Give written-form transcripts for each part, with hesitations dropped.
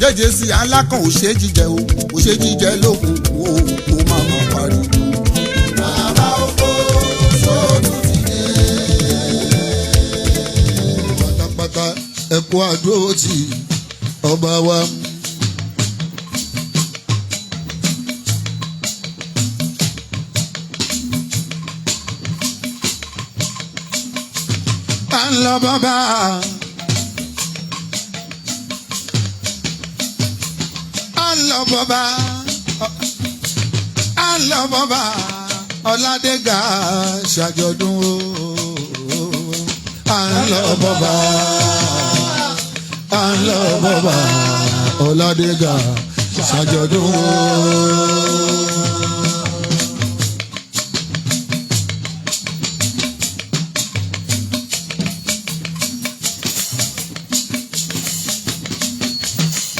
jẹ́jẹ́ sí alákàn ò ṣe jíjẹ o ò ṣe jíjẹ lókun o kò má má parí. bàbá oko sóòtù ti dé. pátápátá ẹ̀kọ́ àdúró tí ọba wa. à ń lọ bàbá. à ń lọ bàbá. à ń lọ bàbá. Ọládégà ṣàjọ̀dún o. à ń lọ bàbá. à ń lọ bàbá. Ọládégà ṣàjọ̀dún o.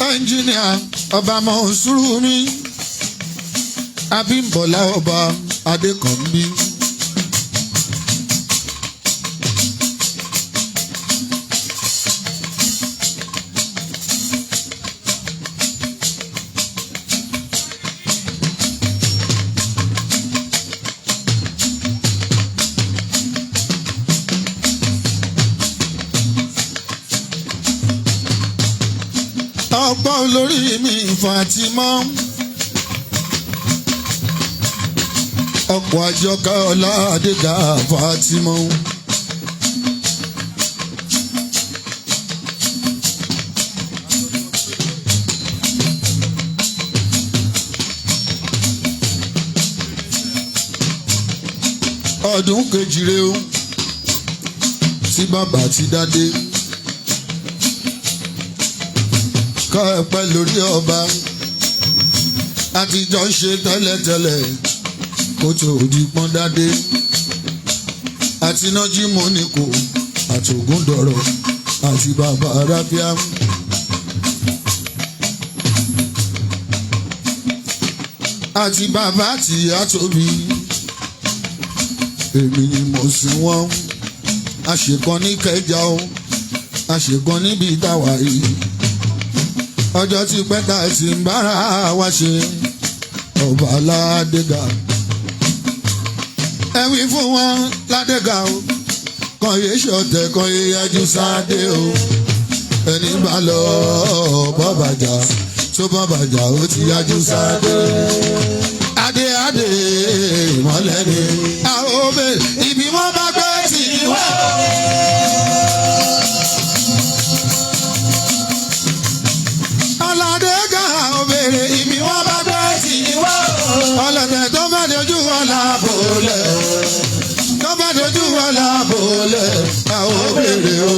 ẹnjìníà ọba Mọ̀nsúrù mi Abímbọ́lá ọba Adékànbí. ọgbọ́n olórí mi Fàtímọ́ ọkọ̀ àjọkẹ́ Ọládégà Fàtímọ́. ọdún kejìlé o tí bàbá ti dádé. ká ẹ pẹ́ lórí ọba àtijọ́ ń ṣe tẹ́lẹ̀tẹ́lẹ̀ kó tó di pọ́n dádé àti nájí mọ́nìkò àti Ògúndọ̀rọ̀ àti bàbá arábíà. àti bàbá àti ìyá tóbi èmi ni mo sìn wọ́n àṣekàn ní Kẹjà o àṣekàn níbi táwa yìí. ọjọ́ tí pẹ́ta ti ń bára wa ṣe ọba Ládégà. ẹ wí fún wọn Ládégà o kàn yé ṣọ̀tẹ̀ kàn yé yájú sáadé o. ẹni bá lọ bọ́bàjà tó bọ́bàjà ó ti yájú sáadé. adé adé ìmọ̀lẹ́ ni àwọn òbí ibi wọn bá gbé tì í wá. Ibi wọn bá gbé tì í wá. ọlọ́tẹ̀ tó bá dojú ọ̀la bòlẹ̀ tó bá dojú ọ̀la bòlẹ̀ àwọn òbèrè o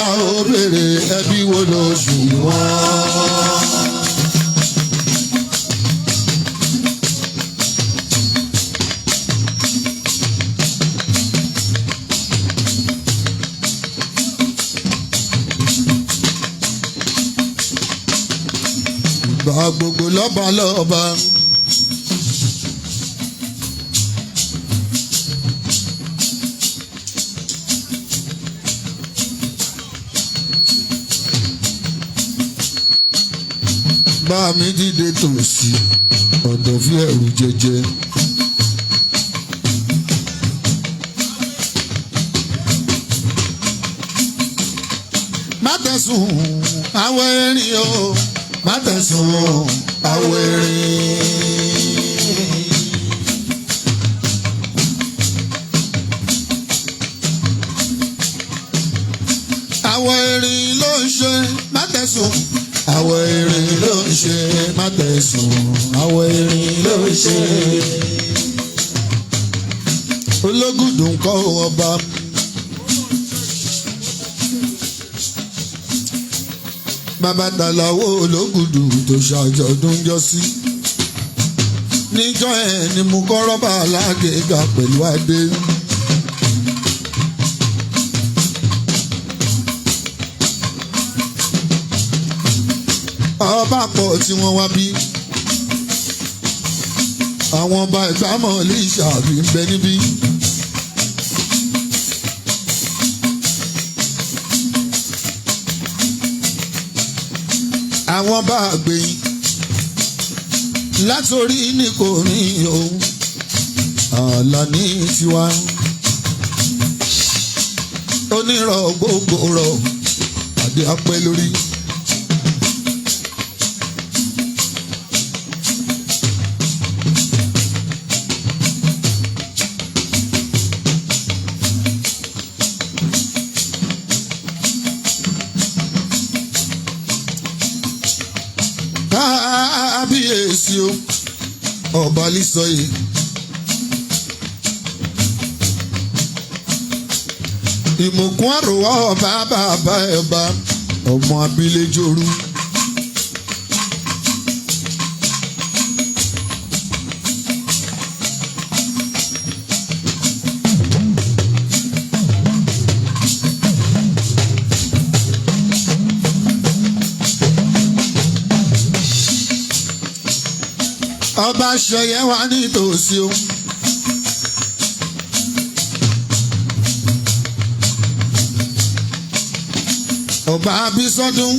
àwọn òbèrè ẹbí wo ló ṣù wọ́n. Bá gbogbo lọ́ba lọ́ba. Bá mi dìde tòsí ọ̀dọ̀ fi ẹ̀rù jẹjẹ. Má tẹ̀sùn àwọn erin o. Má tẹ̀sùn àwọn erin. àwọn erin ló ń ṣe má tẹ̀sùn. àwọn erin ló ń ṣe má tẹ̀sùn. àwọn erin ló ń ṣe. Ológùdù ń kọ́ ọba. Bàbá Tàlàwó Ológùdù tó ṣàjọ̀dún jọ́sí. Níjọ́ ẹ̀ ni mo kọ́ rọ́bà Alágẹ̀gà pẹ̀lú adé. Ọba pọ̀ tí wọ́n wá bí. Àwọn ọba ìgbàmọ̀ lè ṣàbí ń bẹ níbí. àwọn bá gbẹ̀yìn látòrí ní kò ní òun àlà ní tiwa onírọ̀ gbogbo rọ̀ àdé apẹ́ lórí. Kábíyèsí o ọba Lísọ̀yè ìmọ̀kún àròwá ọba bàbá ẹ̀bá ọmọ abiléjòrú. Ọba Ṣọ̀yẹ wà nítòsí o. Ọba Abísọ́dún.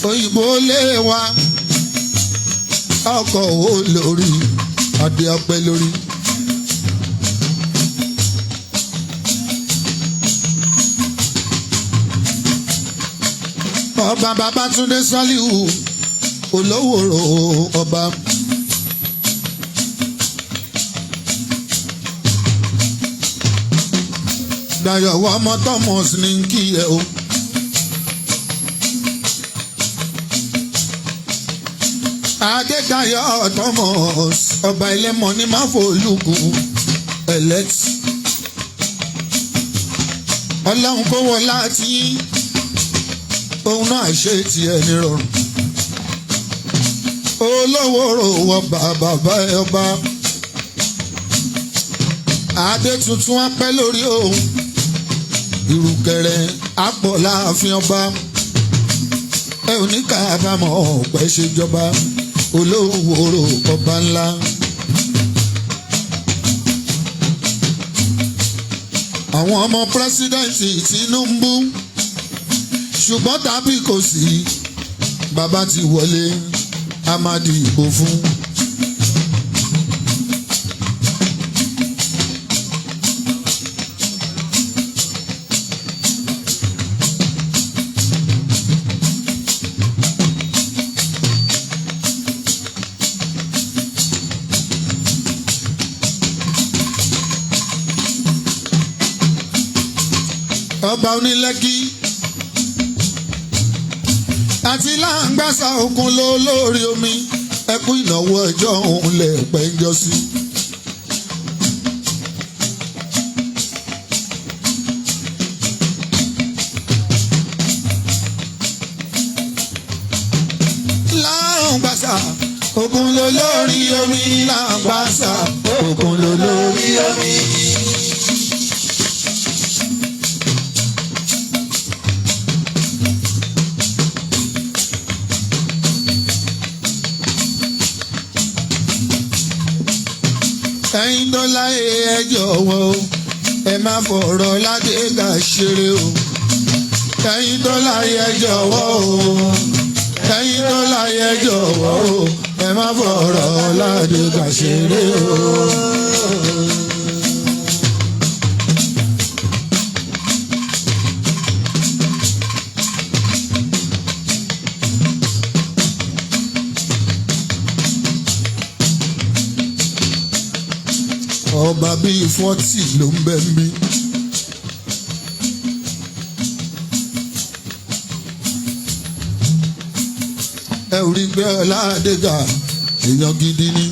Òyìnbó lé wa. Ọkọ̀ wo lórí adé ọpẹ́ lórí. Ọba Babátúndé Sálíù Olówòrò ọba. Dayọ̀ ọmọ Thomas ní kí ẹ o. Adédayọ̀ Thomas ọba Ẹlẹ́mọ̀ ní Máfòlùkù elect. Ọlọ́run kó wọ láti òun náà ṣe tiẹ̀ nírọ̀rùn. Olówòrò ọba bàbá ọba. Adé tuntun á pẹ́ lórí òun. Ìrùkẹ̀rẹ̀ àpọ̀ láàfin ọba. Ẹ ò ní kábàámọ̀ ọ̀pẹ́ ṣèjọba. Olówòrò ọba ńlá. Àwọn ọmọ pírẹsidẹ́ǹtì Tinubu. Ṣùgbọ́n tàbí kò sí bàbá ti wọlé a máa di ìbò fún. Ọba Onílẹ́kí àti Láǹgbàsà òkun ló lórí omi ẹkú ìnáwó ẹjọ́ òun lè pẹ́ ń jọ sí. Láǹgbàsà òkun ló lórí omi Láǹgbàsà òkun ló lórí omi. Ẹ̀yin tó láyé ẹ jọ̀wọ́ ẹ má fọ̀rọ̀ Ládégà ṣeré o. Ẹ̀yin tó láyé ẹ jọ̀wọ́ o. Ẹ̀yin tó láyé ẹ jọ̀wọ́ o. Ẹ má fọ̀rọ̀ Ládégà ṣeré o. Ọba bíi 40 ló ń bẹ mí. Ẹ ò rí pé Ládégà èèyàn gidi ni.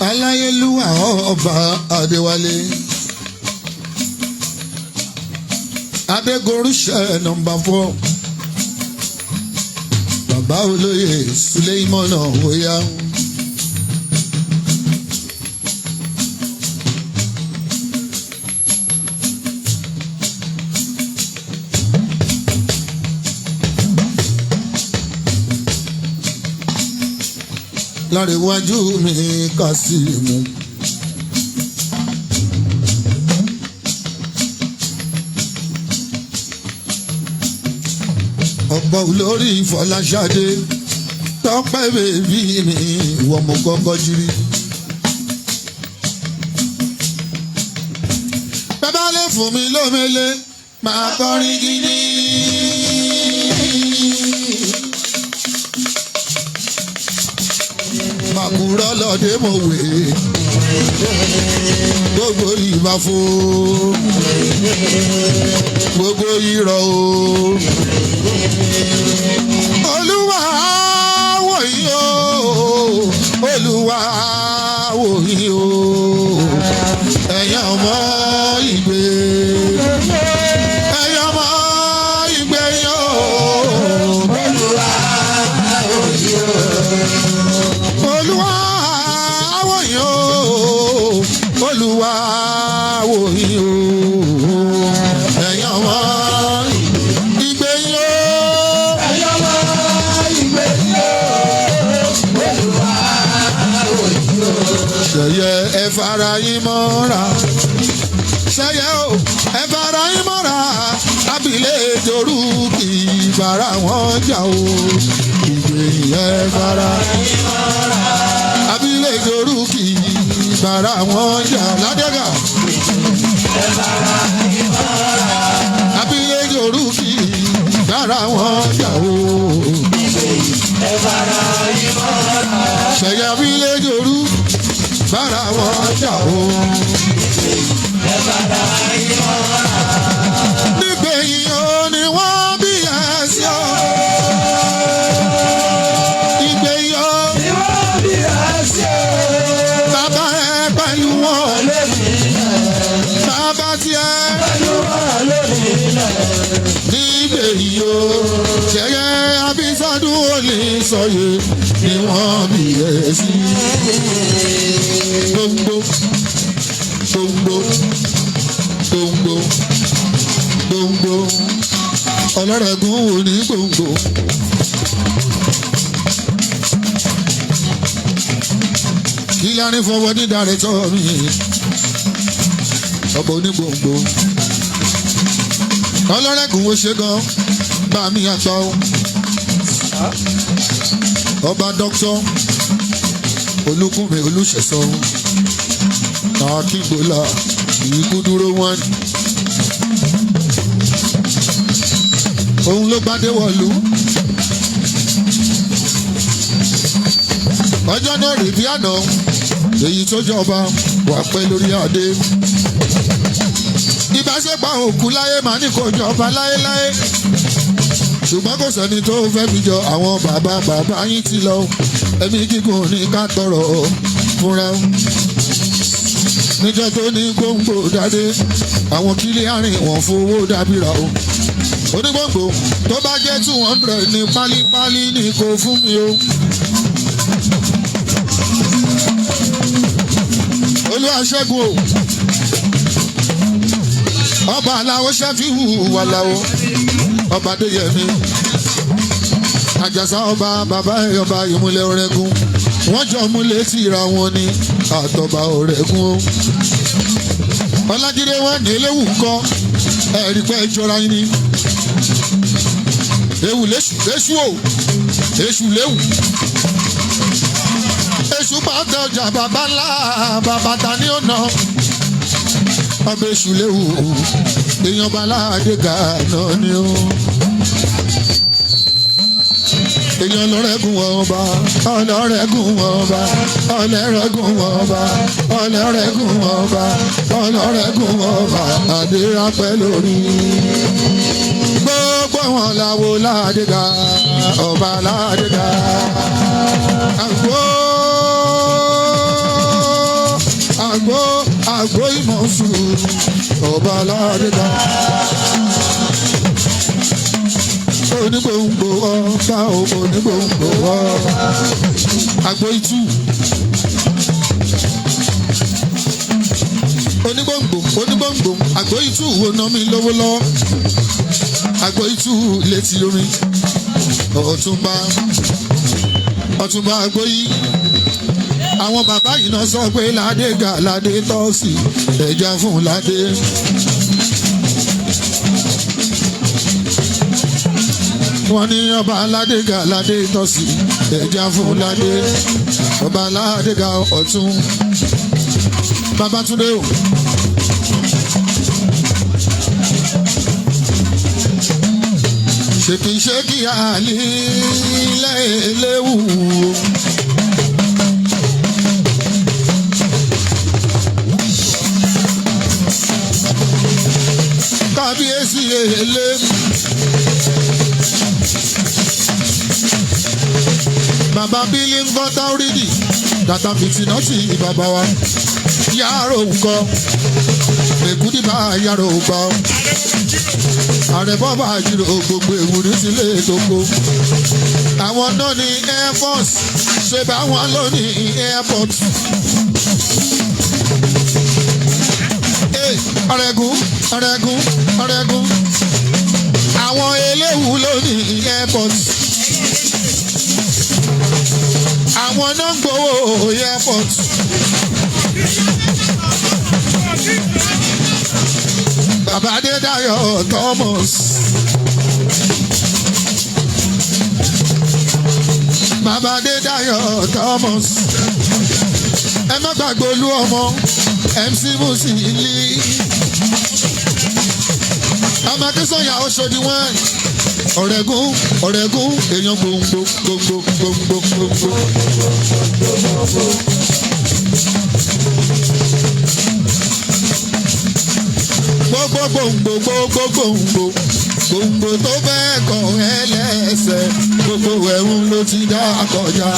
Aláyélúwà ọba Adéwálé Adégorúṣẹ́ nọ́mbà 4 bàbá olóyè Suleimana Oya. lárẹ̀wájú mi Kásímù. ọ̀pọ̀ olórí Fọláṣadé Tọ́pẹ́ bèbí mi ìwọ mo kọ́kọ́ jírí. bàbá lè fún mi lómele máa kọrin gidi. màkúrọ́ lọ́dẹ mo wè gbogbo ìbáfo gbogbo irọ́ o. Olúwa wò yí o Olúwa wò yí o ẹ̀yin ọmọ ìgbé ẹ̀yin ọmọ ìgbé yó Olúwa wò yí o Olúwa wò yí o Olúwa wò yí o ẹ̀yin ọmọ ìgbé yó. Ṣẹ̀yẹ ẹ fara yín mọ́ra ṣẹ̀yẹ o ẹ fara yín mọ́ra abilé torú kì í bára wọn jà o ìgbẹ̀yìn ẹ fara yín mọ́ra abilé torú kì í bára wọn jà ládẹ́gà ẹ fara yín mọ́ra abilé torú kì í bára wọn jà o ìgbẹ̀yìn ẹ fara yín mọ́ra ṣẹ̀yẹ abilé torú bára wọn jà o. ẹ bára yín mọ́ra. nígbẹ̀yìn o ni wọ́n bí ẹ sí o. nígbẹ̀yìn o ni wọ́n bí ẹ sí o. bàbá ẹ pẹ̀lú wọn lónìí náà. bàbá tiẹ̀ pẹ̀lú wọn lónìí náà. nígbẹ̀yìn o ṣẹ̀yẹ Abísọ́dún Olè Sọ̀yẹ ni wọ́n bí ẹ sí. Gbòǹgbò gbòǹgbò gbòǹgbò gbòǹgbò ọlọ́rẹ̀gùn wò ní gbòǹgbò. kí lárí fọwọ́ ní dàrẹ́tọ̀ mi ọ̀pọ̀ onígbòǹgbò ọlọ́rẹ̀gùn wo ṣe gan bá mi àgbà ọba dókítọ̀ Olúkúnmi Olúṣẹ̀san Akíngbolá ikú dúró wọn. òun ló gbadé wọ̀lú. ọjọ́ náà rèé bí àná èyí tó jọba wà pẹ́ lórí adé. ìbáṣepọ̀ òkú láyé màá ní kò jọba láéláé. ṣùgbọ́n kò sẹ́ni tó fẹ́ mi jọ àwọn bàbá yín ti lọ. ẹ̀mí gígùn ní ká tọrọ fúnra. níjọ́ tó ní gbòǹgbò dáadé àwọn kílé àárín wọn fowó dábìrà o. onígbòǹgbò tó bá jẹ́ 200 ní pálípálí ní kò fún mi o. Olúwaṣẹ́gun o ọba aláwo ṣẹ́fíhù wàláwo ọba adéyẹmí àjàsá ọba bàbá ọba ìmúlẹ̀ ọ̀rẹ́gun wọ́n jọ múlẹ̀ tìra wọn ní àtọ̀bà ọ̀rẹ́gun o. ọlájídé wọn ní eléwù ńkọ́ ẹ̀rí pé jọra yín ni ewu léṣu o èṣù léwu èṣù bá tẹ ọjà bàbá ńlá bàbá ta ní ọ̀nà ọbẹ̀ èṣù léwu èèyàn baládé gàánà ni ó. èèyàn lọ́rẹ́gùn ọba ọlọ́rẹ́gùn ọba ọlọ́rẹ́gùn ọba ọlọ́rẹ́gùn ọba ọlọ́rẹ́gùn ọba adérápẹ́ lórí. gbogbo wọn làwọ ládégà ọba ládégà àgbo ìmọ̀sù ọba ládégà. onígbòǹgbò ọba onígbòǹgbò ọba àgbo ìtú. onígbòǹgbò àgbo ìtú wo ná mi lówó lọ́wọ́ àgbo ìtú létí omi ọ̀túnba àgbo yìí àwọn bàbá yìí náà sọ pé ládé ga ládé tọ́sí ẹja fún ládé. wọ́n ní ọba ládé ga ládé tọ́sí ẹja fún ládé. ọba ládé ga ọ̀tún Babátúndé o. ṣèkìṣèkì àlè léwu. kábíyèsí èlé. bàbá bílí ń gbọ́ táwídì dàtà fìtínà sí bàbá wa. yàrá òǹkọ èkúdìbà yàrá òǹkọ. ààrẹ bọ́bà jùlọ gbogbo ìwúrí sílé tókó. àwọn náà ní air force ṣe bá wọn lọ ní airport. ọ̀rẹ́gun ọ̀rẹ́gun ọ̀rẹ́gun àwọn eléwu ló ní airport. àwọn náà ń gbowó airport. Bàbá Adédáyọ̀ Thomas. Bàbá Adédáyọ̀ Thomas. Ẹ má gbàgbé olú ọmọ MC Musili. Ọmọ Akínsọ́yà Oṣòdì wọn. Ọ̀rẹ́gun ọ̀rẹ́gun èèyàn gbòǹgbò gbòǹgbò gbòǹgbò gbòǹgbò. Gbogbo tó fẹ́ kàn ẹ́ lẹ́sẹ̀ gbogbo ẹ̀hún ló ti dá kọjá.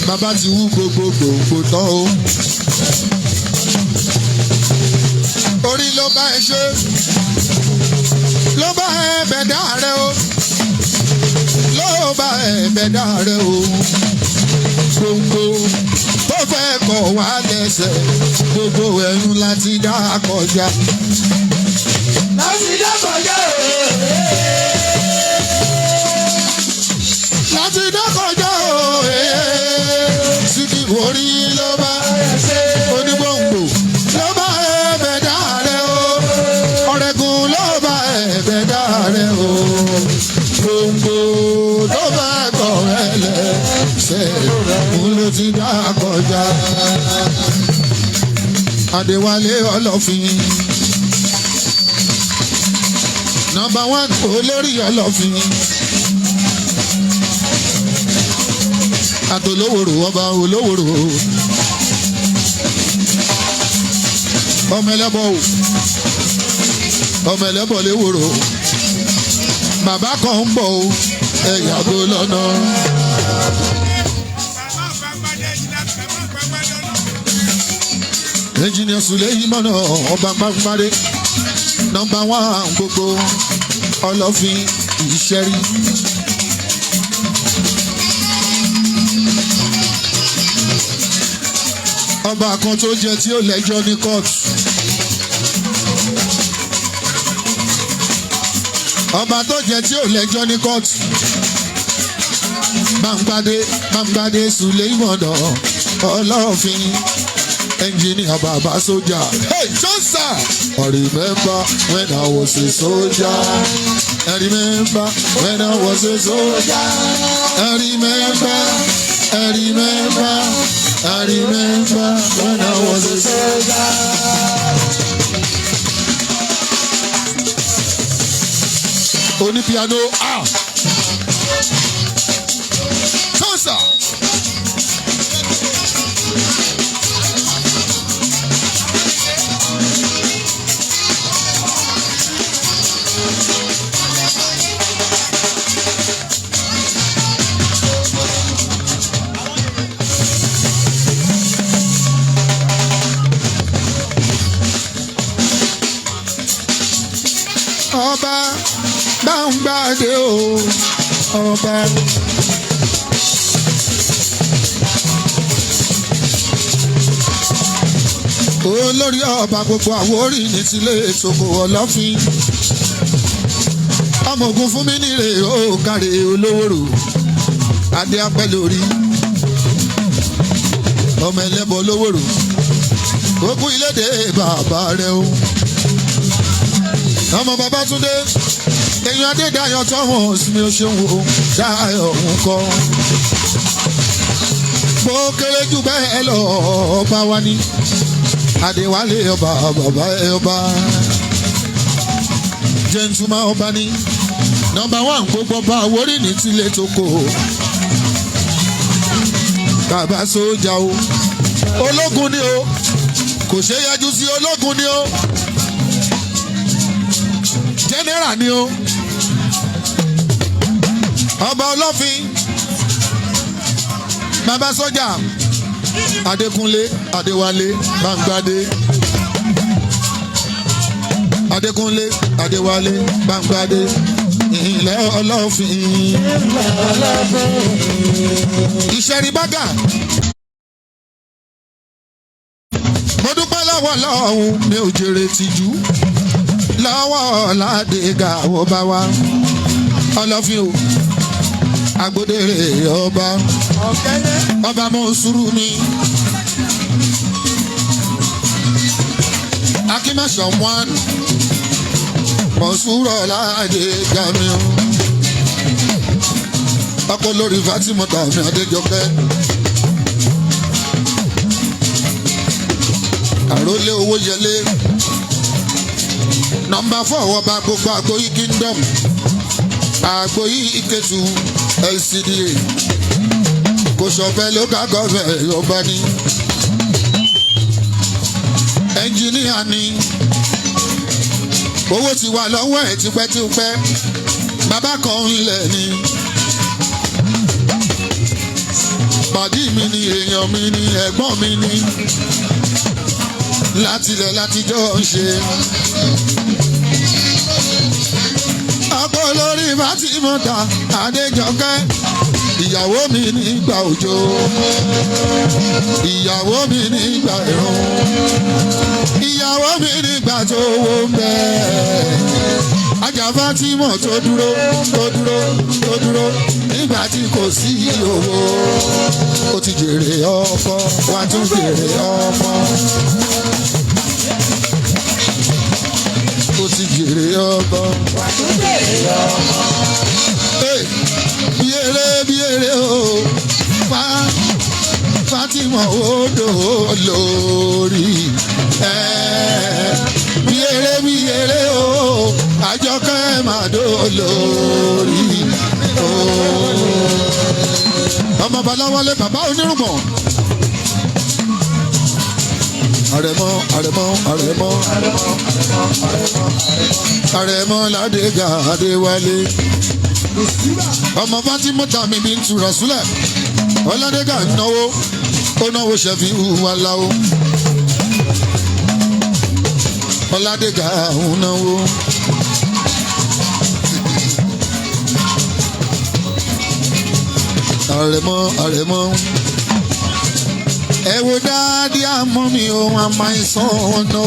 Bàbá ti wú gbogbo tán o. Orí ló bá ẹ ṣe ló bá ẹ bẹ̀dá rẹ o. Ló bá ẹ̀bẹ̀ dáre o. Gbogbo tó fẹ́ kọ̀ wá lẹ́sẹ̀ gbogbo ẹ̀rùn láti dá kọjá. Láti dá kọjá o. Láti dá kọjá o. Síbi orí ló bá onígbòǹgbò ló bá ẹ̀bẹ̀ dáre o. Ọ̀rẹ́gun ló bá ẹ̀bẹ̀ dáre o. Gbogbo tó bá kọ̀ ẹlẹ́sẹ̀ òun ló ti dá kọjá. Adéwálé Ọlọ́fin. Number 1 olórí Ọlọ́fin. Àtòlówòrò ọba olówòrò. Ọmọ ẹlẹ́bọ̀ o. Ọmọ ẹlẹ́bọ̀ léwòrò. Bàbá kan ń bọ̀ o, ẹ yàgò lọ́nà. Engineer Suleiman ọba Gbàgbàdé. Number 1 gbogbo Ọlọ́fin Ìṣẹ́rí. Ọba kan tó jẹ tí ó lẹ́jọ́ ní kóòtù. Ọba tó jẹ tí ò lẹ́jọ́ ní kóòtù. Gbàgbàdé Suleiman Ọlọ́fin. Engineer Baba Soldier. Hey, Johnson! I remember when I was a soldier. I remember when I was a soldier. I remember when I was a soldier. Oni piano ah. Johnson! Ọba Gbàgbàdé o ọba. olórí ọba gbogbo Àwórì ní tilé ètòkò Ọlọ́fin ọmọ ogun fún mi nírè ó kárí olówóró adé apẹ́ lórí ọmọ ẹlẹ́bọ olówóró gbogbo ilédè bàbá rẹ o ọmọ Babátúndé èèyàn Adédayọ̀ tọ́wọ̀n sinmi ó ṣeun o Dáyọ̀ ń kọ́ bó kéré jù bẹ́ẹ̀ lọ ọba wa ní Adéwálé ọba bàbá ọba jẹ́ntúmá ọba ní nọ́mbà 1 gbogbo ọba Àwórì ní tilé tó kò bàbá sójà o ológun ni o kò ṣe yájú sí ológun ni o jẹ́nẹ́rà ni o ọba Ọlọ́fin bàbá sójà Adékúnlé Adéwálé Bángbádé Adékúnlé Adéwálé Bángbádé ilẹ̀ Ọlọ́fin ìṣẹ̀rí bágà mo dúpẹ́ lọ́wọ́ lọ́hùn mi ò jèrè tìjú lọ́wọ́ Ládégà wọ́n bá wa Ọlọ́fin o agbódèrè ọba ọba Mọ́nsúrù mi akínmọ̀ṣọ́ wọn Mọ́nsúrù Ládégà mi ọkọ lórí Fátímọ̀tà mi Adéjọkẹ́ àrólé owó yẹlé nọ́mbà 4 ọba gbogbo Àgbóyí kingdom Àgbóyí Ìkẹtù LCDA kò sọ̀fẹ́ local government ọba ní ẹnjìníà ní owó ti wà lọ́wọ́ ẹ̀ tipẹ́tipẹ́ bàbá kan ńlẹ̀ ni pàdí mi ni èèyàn mi ni ẹ̀gbọ́n mi ni látilẹ̀ látijọ́ ń ṣe ọkọ lórí Fátímọ̀tà Adéjọkẹ́ ìyàwó mi nígbà òjò ìyàwó mi nígbà ẹ̀rùn ìyàwó mi nígbà tó wó ń bẹ ajá Fátímọ̀ tó dúró nígbà tí kò sí owó ó ti jèrè ọkọ wá tún jèrè ọmọ ó ti jèrè ọkọ wá tún jèrè ọmọ. Bí èrè o Fátímọ̀ odò lórí bí èrè o Àjọkẹ́ màdó lórí ọmọ Bọ́láwálé bàbá onírùngbọ̀n àrẹ̀mọ Ládégà Adéwálé ọmọ Fátímọ̀tà mi bí ń tura súlẹ̀ Ọládégà náwó ó náwó ṣẹ̀fì wà láwó Ọládégà ń náwó. àrẹ̀mọ ẹ wo dáadé àmọ́ mi ò wọn máa ń sọ ọ̀nà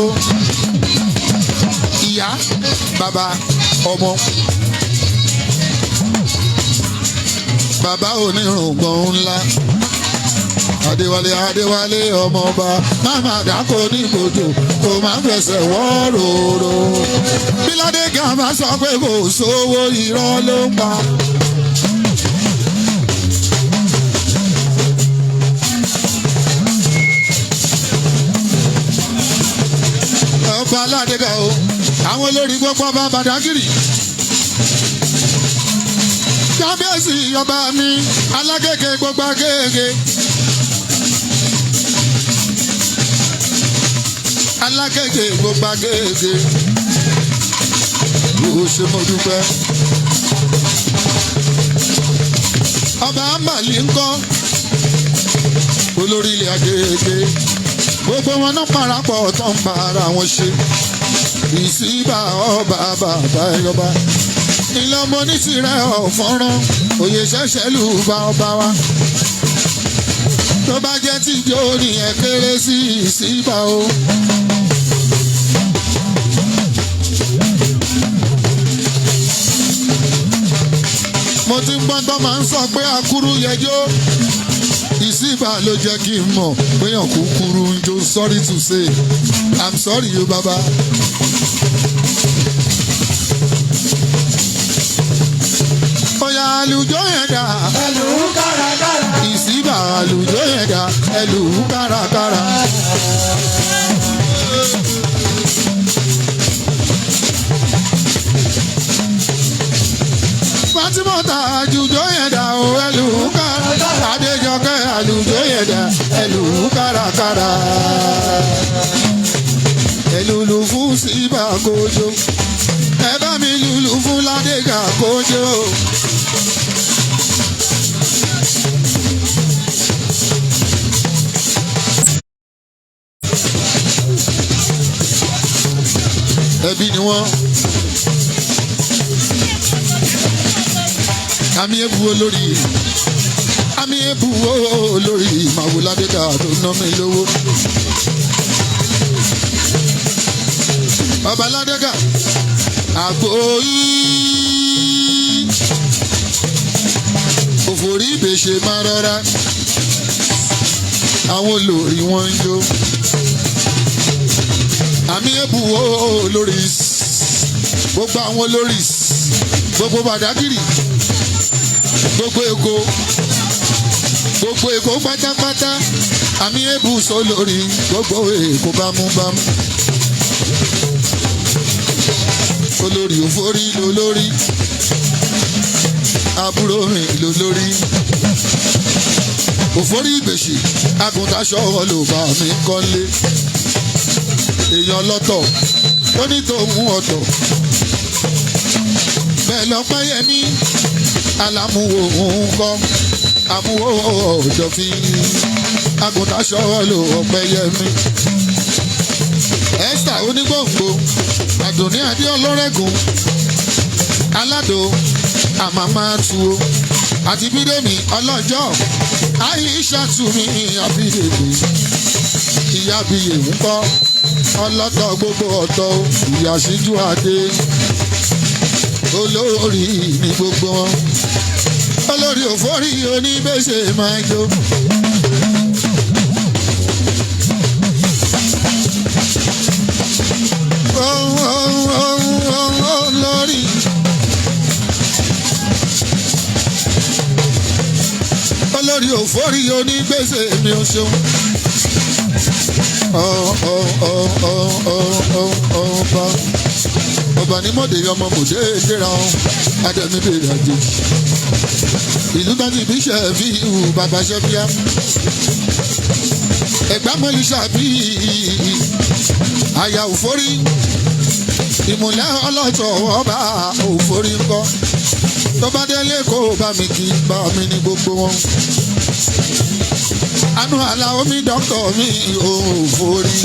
ìyá bàbá ọmọ. Bàbá onírùngbọ̀n ńlá Adéwálé ọmọọba máma dákò ní gbòdò kò máa fẹsẹ̀ wọ́ rorò bí Ládégà bá sọ pé kò sówó irọ́ ló ń pa. Ọba Ládégà o àwọn olórí gbogbo ọba Bàdágìrì kábíyèsí ọba mi Alágége gbogbo Agége Alágége gbogbo Agége ó ṣe mo dúpẹ́ ọba Ambali ńkọ́ olórí ilé Agége gbogbo wọn náà parapọ̀ tó ń para wọn ṣe ìsíbà ọba bàbá ẹyọba ilé ọmọ ní tirẹ̀ ọ̀fọ́nrán òye ṣẹ̀ṣẹ̀ lù bá ọba wa tó bá jẹ́ tíjó nìyẹn kéré sí ìsíbà o. mo ti ń gbọ́n tó máa ń sọ pé akúrú yẹjọ́ ìsíbà ló jẹ́ kí n mọ̀ péyàn kúkúrú ń jó sorry to say I'm sorry o bàbá. Oya àlùjọ yẹn dà. Ẹlù kárakára. Ìsíbà àlùjọ yẹn dà. Ẹlù kárakára. Fatimota àlùjọ yẹn dà o ẹlù kárakára. Adéjọkẹ́ àlùjọ yẹn dà. Ẹlù kárakára. Ẹlùlù fún Síbà kojú. Ẹ bá mi lùlù fún Ládégà kojú. Ẹbí ni wọ́n. Àmì ebu olórí. Àmì ebu olórí. Màwù Ládégà tó ná mi lówó. Bàbá Ládégà. Àgbo yìí. Òfòrí ìbèṣe máa rọra. Àwọn olórí wọn ń jó. Àmì ebu olórí. Gbogbo àwọn olórí. Gbogbo Bàdágìrì. Gbogbo Èkó. Gbogbo Èkó pátápátá. Àmì ebu sólórí. Gbogbo Èkó bámúbámú. Olórí òfòrí lolórí. Àbúrò mi lolórí. Òfòrí ìgbèsì. Àgùntàṣọ ló bá mi kọ́lé. Èèyàn lọ́tọ̀. Ó ní tòun ọ̀tọ̀. Bẹ́ẹ̀ lọ́pẹ́ yẹmí. Alámúwo òun kọ́. Àmúwo ọ̀jọ̀ fi. Àgùntàṣọ ló ọpẹ́ yẹmí. Esther onígbòǹgbò. Àdùnní adé ọlọ́rẹ́gùn. Aládò àmàmàtú àti bídèmí ọlọ́jọ́. Àyíṣà tù mí àbídèmí. Ìyá bíyè ń kọ́. Ọlọ́tọ̀ gbogbo ọ̀tọ̀ ìyá síjú adé. Olórí ní gbogbo wọn. Olórí òfòrí oníbèṣe máa jó. Olórí. Olórí òfòrí onígbèsè mi ò ṣeun. Ọba ní mọ̀dé ọmọ mọ̀dé dèrà ọ́n. Adẹ́mi bèrè àjèjì. Ìlú bá ti bí ṣe fi ìhù bàbá ṣe fíà. Ẹ̀gbá mọ́lì ṣàbí àyà òfòrí. Ìmùlẹ̀ ọlọ́tọ̀ ọba òfòrí ńkọ́. Tó bá délé kó bá mi kí bá mi ní gbogbo wọn. Àánú àlà omi dọ́kítọ̀ mi òfòrí.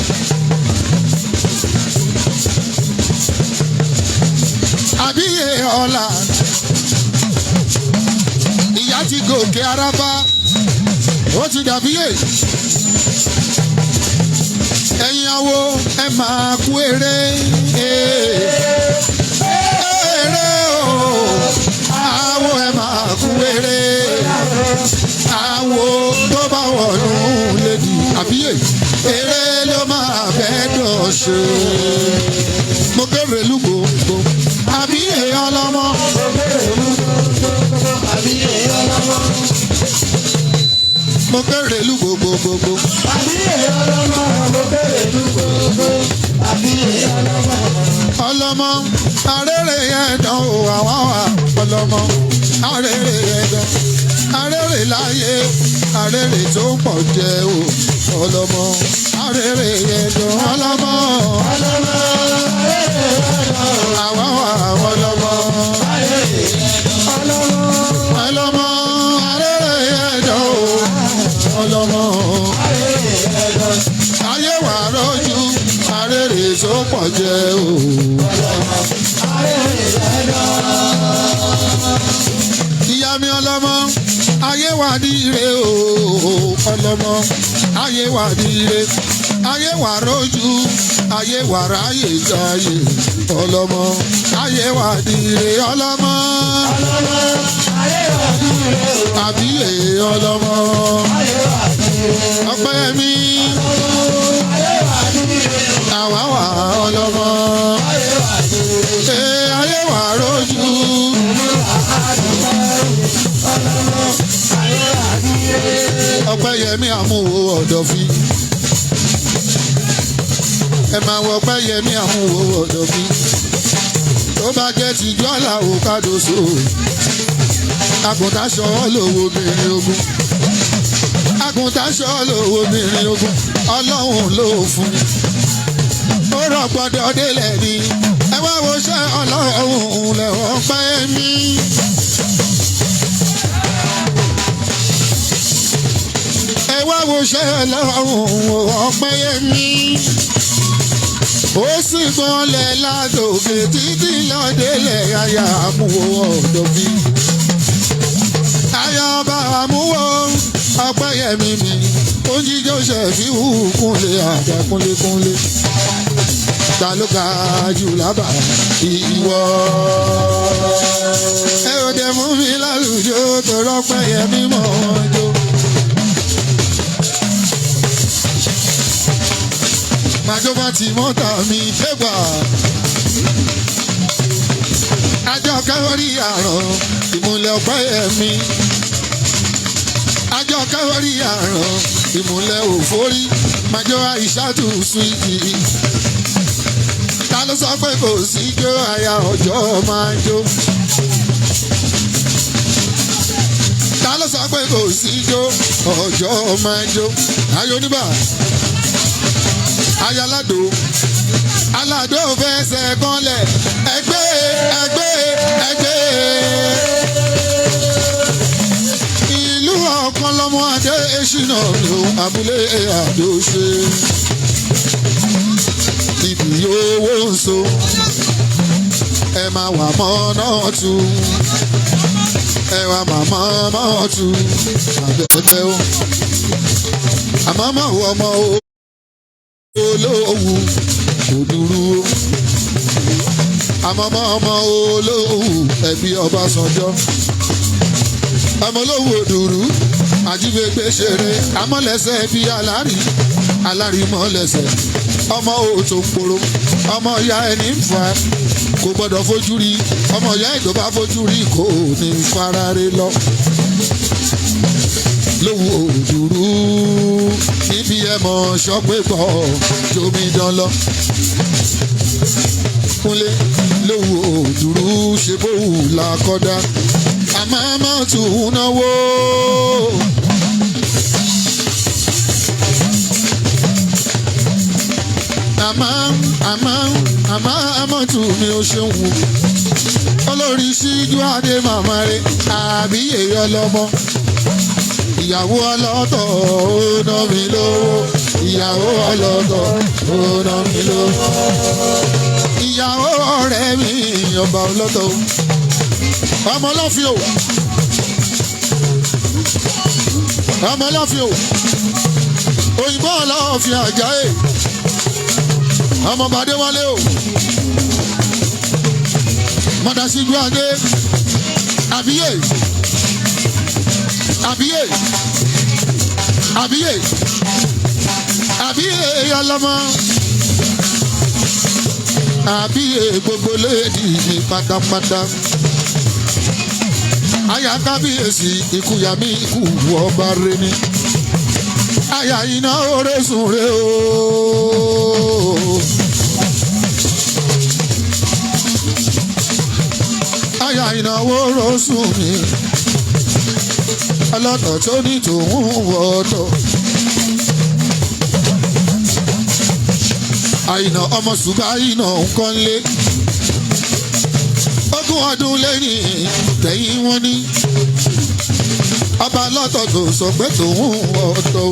Àbíyè ọ̀la. Ìyá ti gòkè arábá. Ó ti dàbíyè. Ẹ̀yin awo ẹ máa kú eré. Eré o. Awo ẹ máa kú eré. Awo tó bá wọ̀lú lédi. Àbíyè. Eré ló máa fẹ́ dọ̀ṣe. Mo kéré lúgbòǹgbò. Àbíyè ọlọ́mọ. Àbíyè ọlọ́mọ. Mo kéré lúgbòǹgbò. Àbíyè ọlọ́mọ. Mo kéré lúgbòǹgbò. Àbíyè ọlọ́mọ. Ọlọ́mọ arére yẹn dán o àwọn wa. Ọlọ́mọ arére yẹn dán. Arére láyé arére tó pọ̀ jẹ́ o. Ọlọ́mọ arére yẹn dán. Ọlọ́mọ. Ọlọ́mọ arére yẹn dán. Àwọn wa ọlọ́mọ. Arére yẹn dán. Ọlọ́mọ. Ọlọ́mọ arére yẹn dán o. Ọlọ́mọ Arére yẹn dán. ayé wà lójú arére tó pọ̀ jẹ́ o. Ọlọ́mọ arére yẹn dán. Ìyá mi ọlọ́mọ ayé wà dire o ọlọ́mọ ayé wà dire ayé wà rójú ayé wà ráyè jáyé ọlọ́mọ ayé wà dire ọlọ́mọ ayé wà dire o. àbíyè ọlọ́mọ ayé wà dire o. ọpẹ́ mi ayé wà dire o. àwa wà ọlọ́mọ ayé wà dire o. ayé wà rójú. Ọpẹ́yẹmí àmúwò ọ̀dọ̀fin ẹ máa wọ Ọpẹ́yẹmí àmúwò ọ̀dọ̀fin tó bá jẹ́ tìjú àlàó kádòsó àgùntàṣọ lówó obìnrin ogun àgùntàṣọ lówó obìnrin ogun ọlọ́run ló fún ó rọ̀gbọ́dọ̀ délẹ̀ ni ẹ wá wo ṣẹ́ ọlọ́run lẹ́wọ̀n Ọpẹ́yẹmí. Ẹ wá wo ṣẹ́ ọlọ́run Ọpẹ́yẹmí ó sì gbọ́nlẹ̀ ládòkè títí lọ́dẹ̀lẹ̀ aya àmúwò ọ̀dọ̀fin aya ọba àmúwò Ọpẹ́yẹmí mi ó ń jíjọ́ ṣẹ̀fíhù kúnlé àdá kúnlékúnlé ta ló ga jù lábà ìwọ. Ẹ ò dẹ̀ mú mi lálùjọ tó rọ́pẹ́yẹmí mọ́ wọn jó. Màjọba tí mọ́tà mi dẹ́gbà. Àjọ kẹ́wọ́rí àrùn ìmùlẹ̀ Ọpẹ́yẹmí. Àjọ kẹ́wọ́rí àrùn ìmùlẹ̀ òfórí. Màjọ àìṣàtù súwìtì. Ta ló sọ pé kò sí jó aya ọjọ́ máa jó? Ta ló sọ pé kò sí jó ọjọ́ máa jó? Ayọ̀ oníbà. Ayalado alado fẹsẹ̀ kanlẹ̀ ẹgbẹ́ ẹgbẹ́ ẹgbẹ́ ìlú ọ̀kan lọ́mọ adé ṣìnà ló abúlé àdó ṣe ibi owó ń so ẹ máa wà mọ́ náà tu ẹ wà màmá náà tu àbẹ̀bẹ̀ o àmọ́ mọ̀ wọ́n mọ́ o. Olówù òdúró àmọ́mọ́ ọmọ olówù ẹbí Ọbásanjọ́ ọmọ olówù òdúró àjíbẹ̀gbẹ̀ ṣeré amọ́lẹ́sẹ̀ bí alárí mọ́lẹ́sẹ̀ ọmọ òtò ń poro ọmọ ìyá ẹni ń fa kò gbọ́dọ̀ fojú rí ọmọ ìyá ìjọ bá fojú rí kò ní farare lọ lówù òdúró níbi ẹmọ ṣọpẹ́ pọ̀ tómi dán lọ. Kúnlé lówù òdúró ṣe bóhù làkọ́dá àmọ́ tún náwó. àmọ́ tún mi ò ṣeun wò. Olórí síjú adé màmá rẹ̀ àbí èèyàn lọ́mọ. Ìyàwó ọlọ́tọ̀ ó ná mi lówó. Ìyàwó ọlọ́tọ̀ ó ná mi lówó. Ìyàwó ọ̀rẹ́ mi ọba ọlọ́tọ̀ o. Ọmọ ọlọ́fin o. Ọmọ ọlọ́fin o. Òyìnbó ọlọ́fin Àjàyè. Ọmọ Bàdéwálé o. Mọ̀dásíjú Adé. Àbíyè. Àbíyè. Àbíyè. Àbíyè ọlọ́mọ. Àbíyè gbogbo léèdì ní pátápátá. Àyà kábíyèsí ikú yàmí ikú ọba rẹ ni. Àyà iná orésùn rẹ o. Àyà ìnáwó rọ́sùn mi. Ọlọ́tọ̀ tó ní tòun wọ́tọ̀. Àyìnà ọmọ ṣùgbọ́n àyìnà nǹkan lé. Ogún ọdún lẹ́yìn tẹ̀yìn wọn ní. Ọba lọ́tọ̀ tó sọ pé tòun wọ́tọ̀.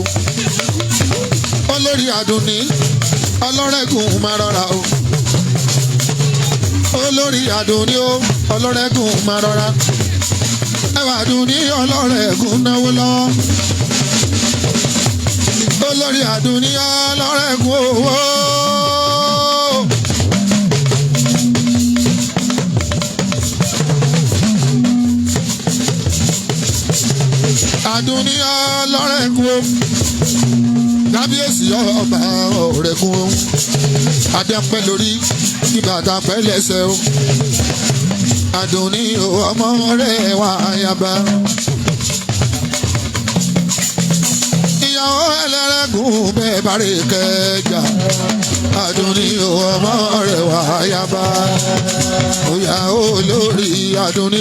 Olórí Àdùnní ọlọ́rẹ́gùn máa rọra o. Olórí Àdùnní o ọlọ́rẹ́gùn máa rọra. ẹwà dùn ní ọlọ́rẹ̀ ẹ̀gún náwó lọ́wọ́. olórí àdùnní ọlọ́rẹ̀ ẹ̀gún owó. àdùnní ọlọ́rẹ̀ ẹ̀gún owó. kábíyèsí ọba ọ̀rẹ́gun adẹ́pẹ́ lórí kí bàtà pẹ́ lẹ́sẹ̀ o. àdùnní ọmọ rẹ̀ wá yaba. ìyàwó ẹlẹ́rẹ́gùn bẹ́ẹ̀ bá rè kẹjà. àdùnní ọmọ rẹ̀ wá yaba. òyà olórí àdùnní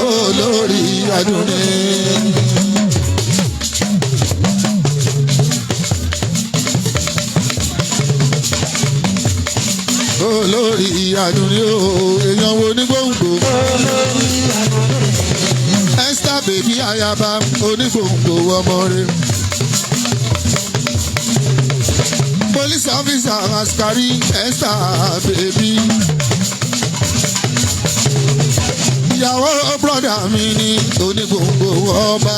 olórí àdùnní. olórí àdùnní o èèyàn wo ní gbòǹgbò. Esther bèbí ayaba onígbòǹgbò ọmọ rẹ̀. police officer askari Esther bèbí. ìyàwó brọ́dà mi ní onígbòǹgbò ọba.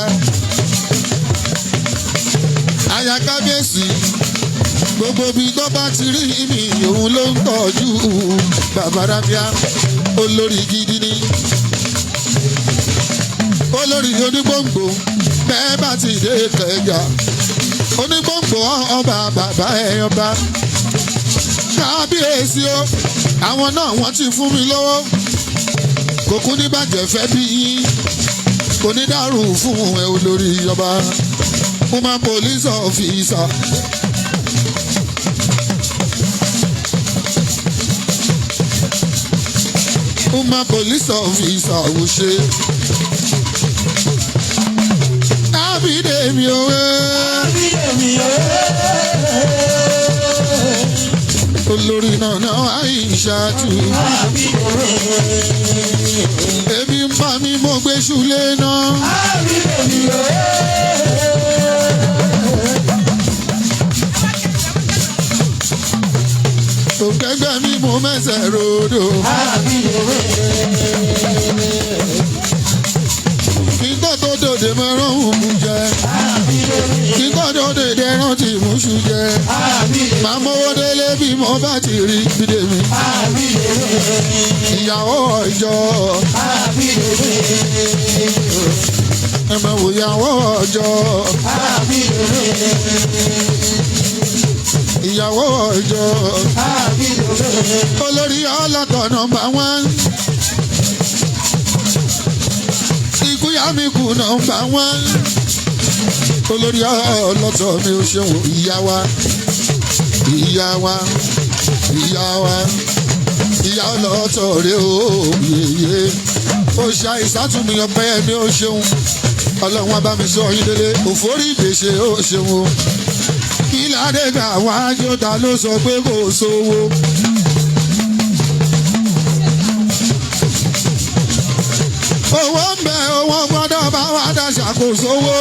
aya kábíyèsí gbogbo bí tó bá ti rí mi òun ló ń tọ́jú bàbá rábíà olórí gidi ni. olórí onígbòǹgbò bẹ́ẹ̀ bá ti dé kẹjà onígbòǹgbò ọba bàbá ẹ̀ ọba. kábíyèsí o àwọn náà wọ́n ti fún mi lówó kò kú ní bàjẹ́ fẹ́ bí yín kò ní dàrú fún ẹ olórí ọba. mo máa police officer. Uma police officer will say, Abidemi owe. Olórí náà Aishatu. Ebi ń pa mí mo gbé ṣúlé náà. Òkègbè mi mo mẹ́sẹ̀ rodo. Kíkọ́ tó dòde mẹ́rán òmù jẹ. Kíkọ́ tó dòde rántí mùsù jẹ. Màá mówó délé bí mo bá ti rí bídè mi. Ìyàwó ọjọ́. Ẹ máa wò ìyàwó ọjọ́. Ìyàwó ọjọ́. Olórí ọlọ́tọ̀ nọ́mbà 1. Ikú yá mi kù nọ́mbà 1. Olórí ọlọ́tọ̀ mi ò ṣeun ìyá wa. Ìyá wa. Ìyá wa. Ìyá ọlọ́tọ̀ rẹ̀ o yèyé. Ó ṣe àìsàtúnmí ọpẹ́ mi ò ṣeun. Ọlọ́run bá mi sọ yín délé. Òfórí ìgbésẹ̀ ó ṣeun o. Kí ládẹ́gà wájú ta ló sọ pé kò sówó. Owó ń bẹ owó gbọ́dọ̀ bá wà dá ṣàkóso owó.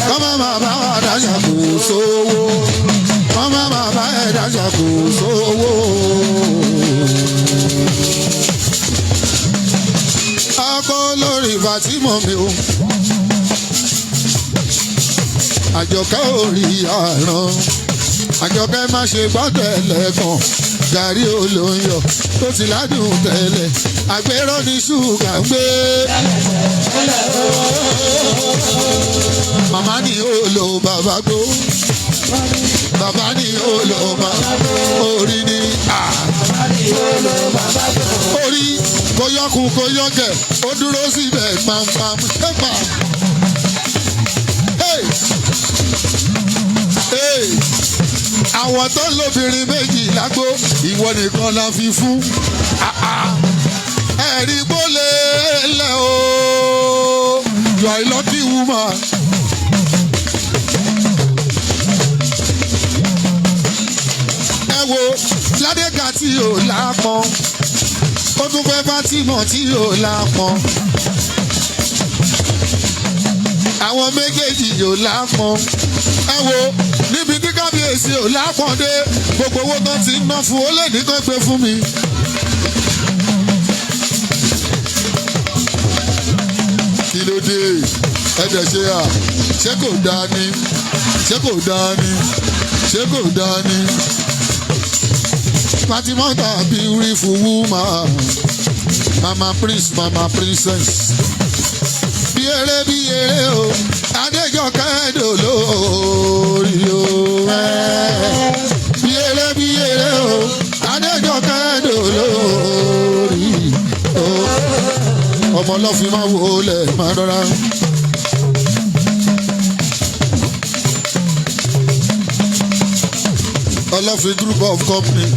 Kọ́mọ́ máa bá wà dá ṣàkóso owó. Kọ́mọ́ máa bá ẹ̀ dá ṣàkóso owó. Ọkọ lórí Fatima mi o. Àjọkẹ́ orí àrán. Àjọkẹ́ má ṣe gbọ́dọ̀ ẹlẹ́gàn. Gàrí olóyọ̀ tó ti ládùn tẹ́lẹ̀. Àgbérò ní ṣúgà ń gbé. Màmá ní òòlò bàbá gbó. Bàbá ní òòlò bàbá gbó. Orí ní à. Orí kò yọkùn kò yọkẹ̀. Ó dúró síbẹ̀ pàmpàm. Àwọn tó lóbìnrin méjì lágbo ìwọ nìkan la fi fún. Ẹ̀rí gbólé lẹ̀ o. You are a lucky woman. Ẹ wo Ládégà tí ò lápọn. Ó tún fẹ́ Fátímọ̀ tí ò lápọn. Àwọn méjèèjì yóò lápọn. Ẹ wo níbi tí kábíyèsí ò lápọ̀dé gbogbo owó tó ti ń ná fún ó lè ní kó gbé fún mi. ló dé ẹ̀dẹ̀ ṣe à ṣé kò dáa ni ṣé kò dáa ni ṣé kò dáa ni. Fatimota beautiful woman mama prince mama princess. Bí eré o Adéjọkẹ́ dolórí o bí eré o Adéjọkẹ́ dolórí o ọmọ ọlọ́fin máa wò lẹ̀ máa rọra. Ọlọ́fin group of company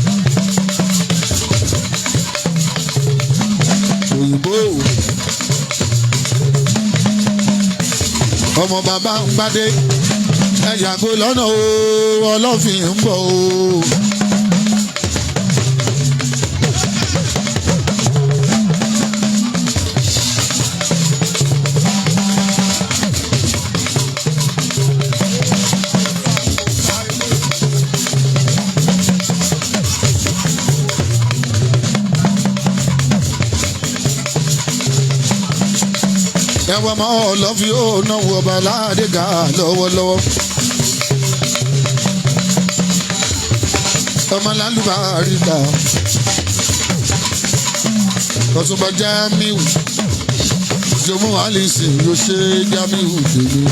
òyìnbó ọmọ bàbá ń gbádé ẹ yàgò lọ́nà o Ọlọ́fin ń bọ̀ o. Ẹ̀wọ̀n máa Ọlọ́fin ó náwó ọba Ládégà lọ́wọ́lọ́wọ́. Ọmọ lálùbáríkà Ọ̀túnba Jamiu Jomu Alice ló ṣe Jamiu tèmi.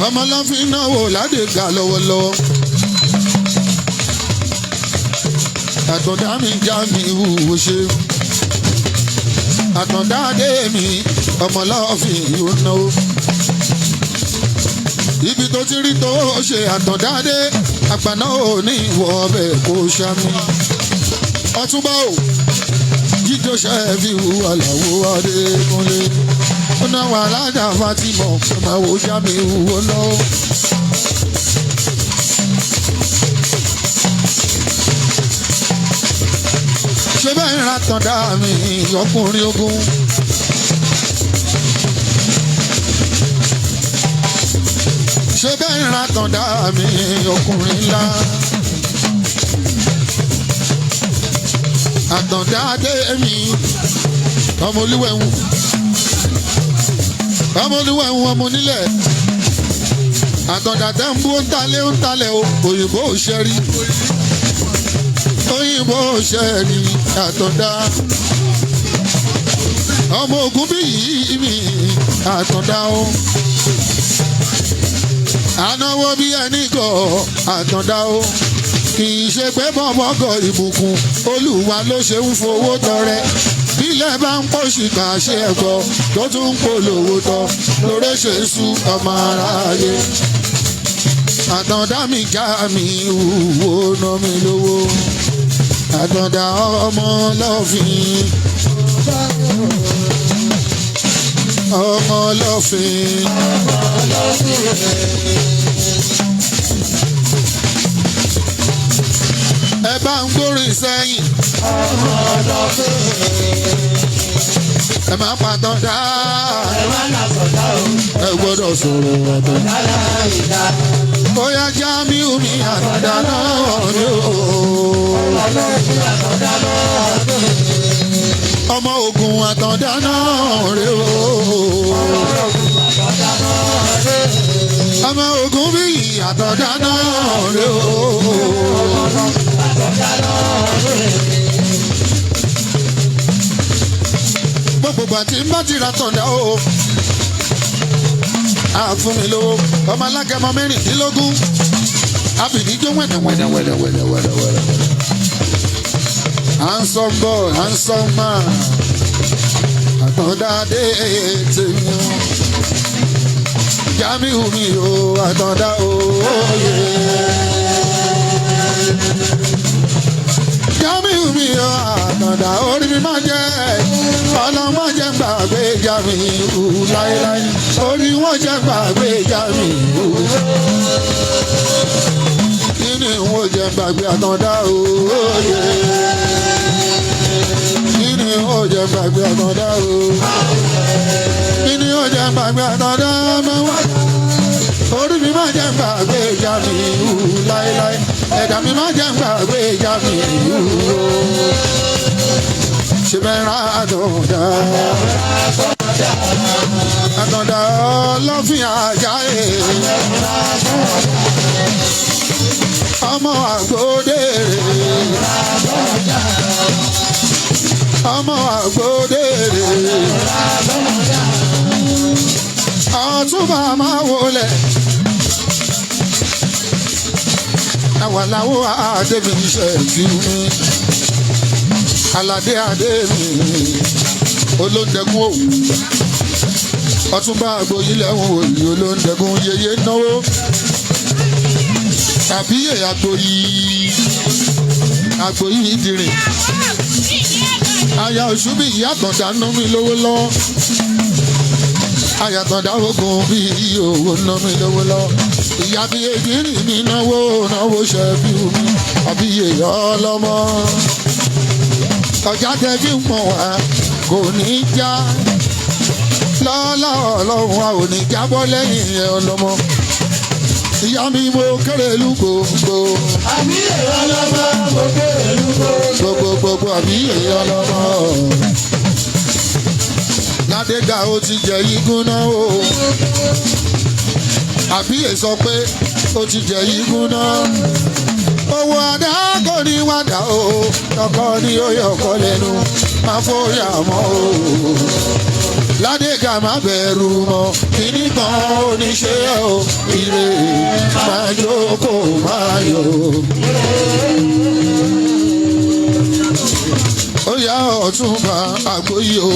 Ọmọ Ọlọ́fin náwó Ládégà lọ́wọ́lọ́wọ́. Àtọ̀dá mi Jamiu wò ṣe àtọ̀dá dé mi ọmọ Ọlọ́fin yóò náwó. Ibi tó ti rí tó ṣe àtọ̀dá dé àgbàná ò ní ìwọ ọbẹ̀ kó ṣámi. Ọ̀túnba ò jíjọ ṣẹ́ẹ̀fì Àlàó Adékúnlé ó náwó alájà Fatima ọmọ Jamiu wò náwó. Ṣé bẹ́ẹ̀ ń ra tọ̀dá mi ọkùnrin ogun. Ṣé bẹ́ẹ̀ ń ra tọ̀dá mi ọkùnrin ńlá. Àtọ̀dá dé mi ọmọ olúwẹ̀hún ọmọ onílẹ̀. Àtọ̀dá tẹ́ ń bú ó ń talẹ̀ o òyìnbó ò ṣẹ́rí. Òyìnbó ṣẹ́ni àtọ̀dá ọmọ ogun bí yìí mi àtọ̀dá o anáwó bí ẹni gọ̀ àtọ̀dá o kì í ṣe pé bọ́mọ́gọ̀ ìbùkún Olúwa ló ṣe ń fowó tọrẹ bílẹ̀ bá ń pòṣìkà ṣe ẹ̀gbọ́ tó tún ń polówó tọ́ lórí ṣe sú ọmọ aráyé. Àtọ̀dá mi Jamiu wò ná mi lówó. Àtọ̀dá ọmọ Ọlọ́fin ọmọ Ọlọ́fin ẹ bá ń gbórin sẹ́yìn ẹ máa pàtọ́dá ẹ gbọ́dọ̀ sọ̀rọ̀ àtọ̀dá. Bóyá Jamiu mi àtọ̀dá náà ni o. Ọmọ ogun àtọ̀dá náà rè o. Ọmọ ogun bí àtọ̀dá náà rè o. Gbogbo àti ń bá ti ra tọ̀dá o. Àfún mi lówó ọmọ alágẹmọ mẹ́rìndínlógún abìníjó wẹ̀dẹ̀wẹ̀dẹ̀. Handsome boy, handsome man, àtọ̀dá dé tèmi o. Jamiu mi o, àtọ̀dá òye. Jamiu mi o, àtọ̀dá orí mi máa jẹ́ ọlọ́mọ jẹ́ gbàgbé Jamiu láéláé. Orí wọn jẹ́ gbàgbé Jamiu. Kí ni wọ́n jẹ́ gbàgbé àtọ̀dá òye? Kí ni wọ́n jẹ́ gbàgbé àtọ̀dá òye? Kí ni wọ́n jẹ́ gbàgbé àtọ̀dá mẹ́wàá? Orí mi máa jẹ́ gbàgbé Jamiu láéláé. Ẹ̀dá mi máa jẹ́ gbàgbé Jamiu. ṣe bẹ́ra àtọ̀dá. Àtọ̀dá ọlọ́fin àjáyé. Ọmọ àgbòdèrè. Ọmọ àgbòdèrè. Ọ̀túnba máa wọlé. Àwàláwò àdébí iṣẹ́ ìfi mi. Aládé adé mi. Olóńdẹ̀kùn òwú. Ọ̀túnba àgbòyílẹ̀ wọn òyì olóńdẹ̀kùn yeye náwó. Tàbíyè àgbòyí ìdìrín. Aya òṣùbí ìyá àtọ̀dá ná mi lówó lọ́wọ́. Aya àtọ̀dá ogun bí owó ná mi lówó lọ́wọ́. Ìyá bí ìdìrín mi náwó ṣẹ́bí mi. Àbíyè ọlọ́mọ. Ọjà tẹ fi ń pọ̀ wá kò ní já. Lọ́lá ọlọ́run a ò ní jábọ́ lẹ́yìn ẹ̀ ọlọ́mọ. Ìyá mi mo kéré lú gbogbo. Àbíyè ọlọ́mọ mo kéré lú gbogbo. Gbogbo àbíyè ọlọ́mọ. Ládégà ó ti jẹ igun náà o. Àbíyè sọ pé ó ti jẹ igun náà. Owó àdá kò ní wàdà o. Ọkọ ni ó yọ ọkọ lẹ́nu. Má fòyà mọ́ o. Ládégà má bẹ̀rù mọ́. Kíní kan ò ní ṣe o. Ire máa jókòó máa yọ. Ó yá Ọ̀túnba Àgbòyí o.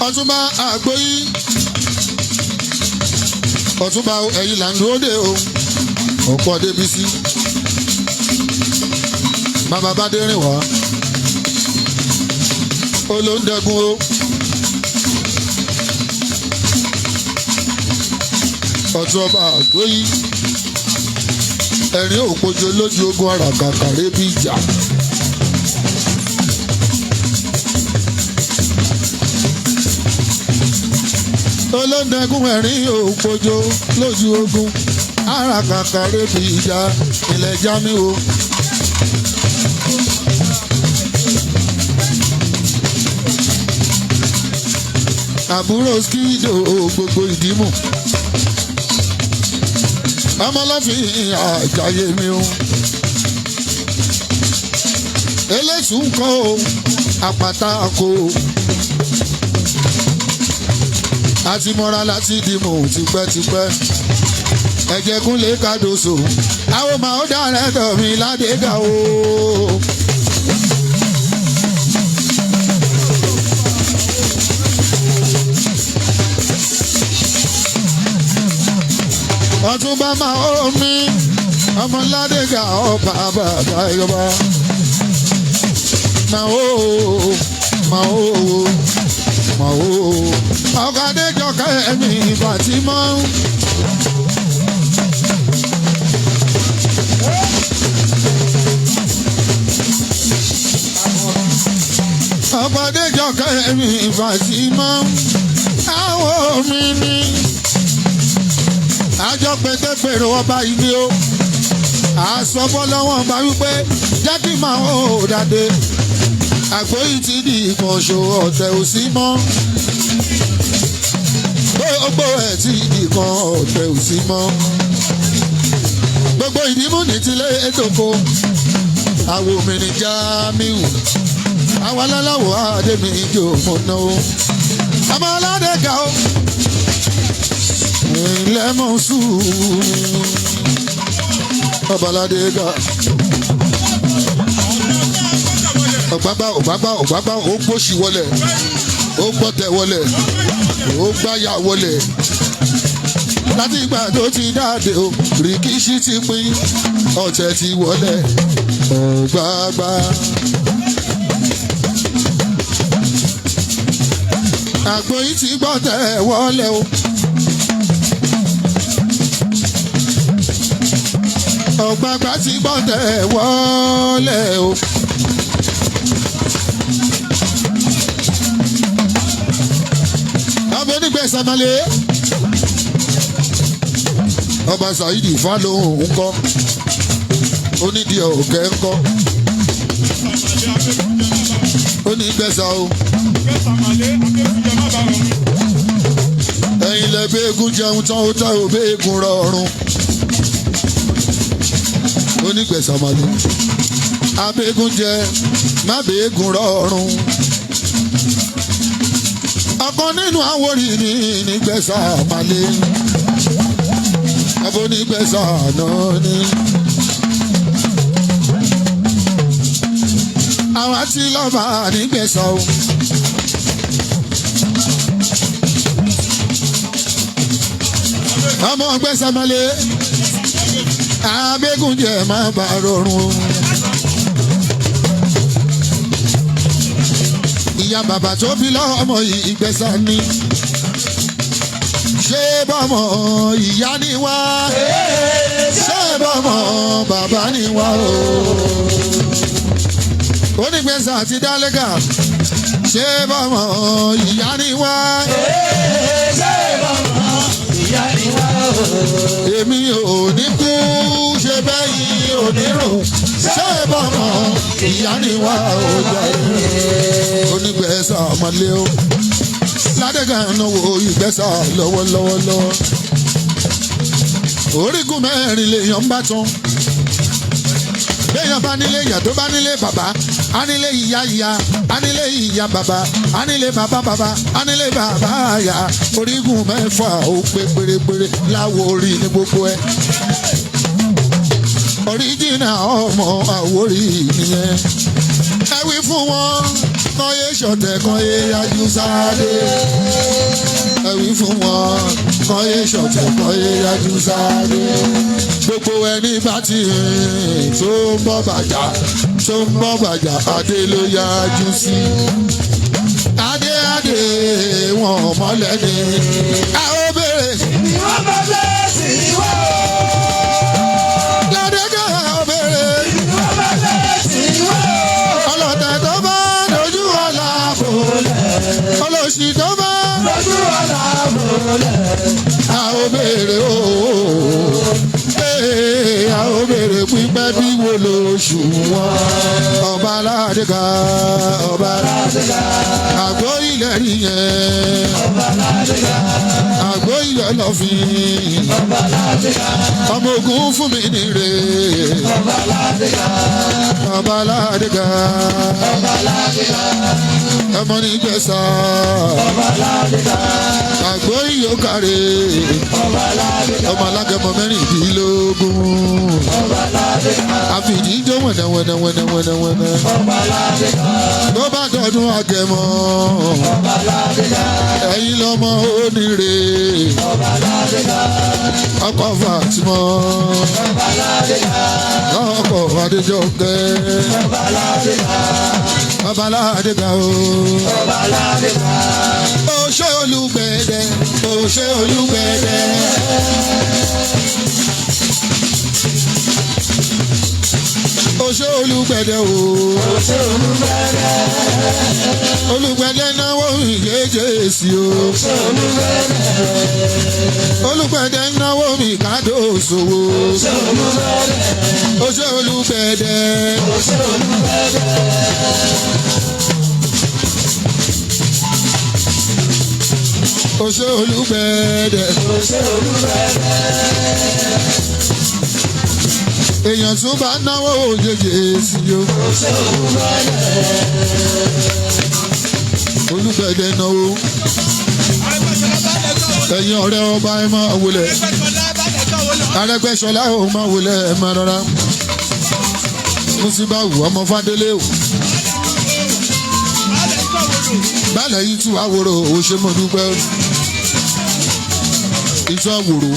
Ọ̀túnba Àgbòyí. Ọ̀túnba ẹ̀yìn là ń dúró dé o. Ọ̀pọ̀ Débísí. Bàbá bá dé rìn wá. Olóńdẹ̀kùn o. Ọ̀túnba Àgbòyí. Ẹ̀rín òpójọ lójú ogun àràkàkà rébí ìjà. Olóńdẹ̀kùn ẹ̀rín òpójọ lójú ogun àràkàkà rébí ìjà ilẹ̀ jámi o. Àbúrò skido gbogbo ìdímù. Ọmọlọ́fin àjàyè mi o. Eléṣù ń kọ́ o. Àpáta kò. Àti mọ́ra láti dìmú tipẹ́tipẹ́. Ẹ̀jẹ̀ Kúnlé Kádòsò. Àwọn máa ó dára ẹ̀dọ̀ mi Ládégà o. Ọ̀túnba máa ó mi. Ọmọ Ládégà ọba bàbá ìjọba. Máa ó. Ọ̀gádé jọ̀kẹ́ ẹ̀mí Fàtímọ́. Ọ̀gádé jọ̀kẹ́ ẹ̀mí Fàtímọ́. Àwọn mi ni. Àjọ pẹ̀tẹ́pẹ̀rẹ̀ ọba ilé o. Àsọ̀bọ̀ lọ́wọ́ bá wípé jẹ́ kí màá ó dàdé. Àgbòyí ti di ìkànṣó ọ̀tẹ̀ òsì mọ́. Gbogbo ẹ̀ ti di kan ọ̀tẹ̀ òsì mọ́. Gbogbo ìdímú ní tilé ètòkò. Àwọn òmìnir Jamiu. Àwọn aláwọ̀ àdèmí ìjò mọ̀nà o. Ọmọ Ládégà o. Ilẹ̀ mọ̀ sùn. Ọba Ládégà. Ògbágbá ó gbóṣì wọlé. Ó gbọ́tẹ̀ wọlé. Ó gbáyà wọlé. Láti ìgbà tó ti dáde o. Rìkíṣí ti pín. Ọ̀tẹ̀ ti wọlé. Ògbágbá. Àgbòyí ti gbọ́tẹ̀ wọlé o. Ògbágbá ti gbọ́tẹ̀ wọlé o. Abẹ́nigbẹ́ Sàmàlẹ́. ọba Saheed Fálóhùn ńkọ́ onídìí ọ̀kẹ́ ńkọ́ onígbẹ́sà o ẹ̀yin lẹ bẹ́ẹ̀gùn jẹun tán ó tẹ́ ò bẹ́ẹ̀gùn rọrùn onígbẹ́sà màlẹ́ abẹ́ẹ̀gùn jẹ má bẹ́ẹ̀gùn rọrùn ọ̀kan nínú àwòrì ní nígbẹ́sà màlẹ́ abonígbẹ́sà náà ni. àwọn àti lọ́ba nígbẹ̀sán o. ọmọ gbẹ́sàmọ́lé abégúnjẹ máa bá rọrùn o. ìyá bàbá tó bí lọ́mọ ìgbẹ́sán ni. ṣé bọ́mọ ìyá ni wá ṣé bọ́mọ bàbá ni wá o. onígbèsè àti dálẹ́gà ṣé bọ́mọ ìyá ni wá. ṣé bọ́mọ ìyá ni wá o. èmi ò ní kú ṣe bẹ́yìn onírùn ṣé bọ́mọ ìyá ni wá o. onígbèsè ọmọlé o ládẹ́gà náwó ìgbésà lọ́wọ́lọ́wọ́. orígun mẹ́rin lèèyàn ń bá tán. béèyàn bá nílé ìyá tó bá nílé bàbá á nílé ìyá ìyá á nílé ìyá bàbá á nílé bàbá bàbá á nílé bàbá àyà. orígun mẹ́fà ó pé pérépéré láwo orí ní gbogbo ẹ̀. oríjìnà ọmọ Àwórì nìyẹn. ẹ wí fún wọn kọ́yé ṣọ̀tẹ̀ kọ́yé yájú sáré. ẹ wí fún wọn kọ́yé ṣọ̀tẹ̀ kọ́yé yájú sáré. gbogbo ẹni bá ti rìn tó ń bọ́ bàjá tó ń bọ́ bàjá adé ló yájú sí. adé adé wọn mọ́lẹ̀ ni a ó béèrè. ni wọ́n bá bẹ́ẹ̀ sí wá o. ládẹ́gà ó béèrè. ni wọ́n bá bẹ́ẹ̀ sí wá o. ọlọ́tẹ̀ tó bá dojú ọ̀la kò lẹ̀. olóṣì tó bá lójú ọ̀la mọ̀lẹ́. a ó béèrè o. a ó béèrè pípẹ́ bí wo lóṣù wọn. ọba aládéga ọba aládéga àgbo ilẹ̀ rí yẹn. ọba aládéga àgbo ilẹ̀ lọ́fìn. ọba aládéga ọmọ ogun fún mi nìre. ọba aládéga ọba aládéga ọba aládéga ọmọ nígbẹ̀sà. ọba aládéga àgbo ìyókàrè. ọba aládéga ọmọ alágẹmọ mẹ́rìndínlógún. ọba aládéga àfìdíjọ wẹ̀nẹ̀wẹ̀nẹ̀wẹ̀nẹ̀wẹ̀nẹ̀. ọba aládéga tó bá dọdún agẹmọ. ọba aládéga ẹ̀yin lọ́mọ onírè. ọba aládéga ọkọ̀ Fàtímọ̀. ọba aládéga ọkọ̀ Adéjọkẹ́. ọba aládéga ọba aládéga o. ọba aládéga Òṣè Olúgbẹ̀dẹ Òṣè Olúgbẹ̀dẹ. Òṣè Olúgbẹ̀dẹ o. ṣé olúbẹ̀rẹ̀ Olúgbẹ̀dẹ náwó ìyéjé sí o. ṣé olúbẹ̀rẹ̀ Olúgbẹ̀dẹ náwó mi kádò sòwò. ṣé olúbẹ̀rẹ̀ Òṣè Olúgbẹ̀dẹ. ṣé olúbẹ̀rẹ̀ Òṣè Olúgbẹ̀dẹ. ṣé olúbẹ̀rẹ̀ èèyàn tún bá náwó òjèjì sí o. ṣé olúbẹ̀rẹ̀ Olúgbẹ̀dẹ náwó. ẹ̀yin ọ̀rẹ́ ọba ẹ máa wọlé. Arẹ́gbẹ́ṣọlá ò máa wọlé ẹ máa rọra. Músíbáwù ọmọ Fádélé o. Bálẹ̀ yìí tún àwòrò ò ṣe mọ̀ dúpẹ́. Ìtú àwòrò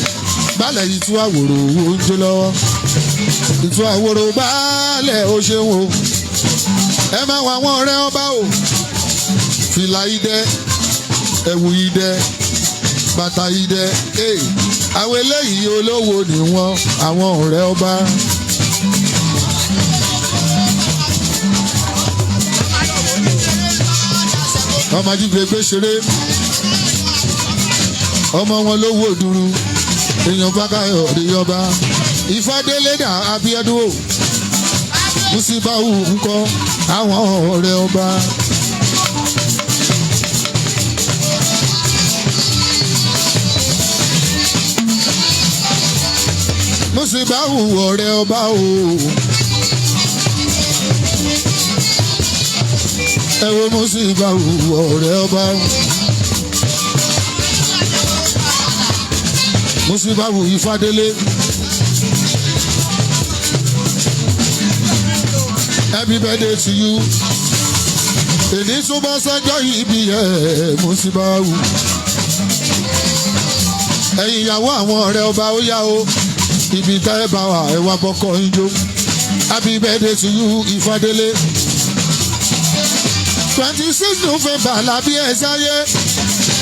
bálẹ̀ yìí tún àwòrò ò ń jó lọ́wọ́. Ìtú àwòrò bálẹ̀ ò ṣe wò. Ẹ máa wọ àwọn ọ̀rẹ́ ọba o. Fìlà idẹ, ẹ̀wù idẹ, bàtà idẹ. Àwọn eléyìí olówó ni wọ́n, àwọn ọ̀rẹ́ ọba. ọmọ ajígbègbè ṣeré ọmọ wọn ló wò dúró èèyàn Bákayọ̀ rí ọba Ifádélé dà Abíọ́dún o Músíbáwù ńkọ́ àwọn ọ̀rẹ́ ọba. Músíbáwù ọ̀rẹ́ ọba o ẹ wo Músíbáwù ọ̀rẹ́ ọba Músíbáwù Ifádélé. Happy birthday to you. Èdè tó bá sọ́jọ́ ìbí ẹ̀ Músíbáwù. Ẹ̀yin ìyàwó àwọn ọ̀rẹ́ ọba ó yá o. Ibi tá ẹ bá wà ẹ wá bọ́kọ́ ń jó. Happy birthday to you Ifádélé. 26 November làbí ẹ sáyé.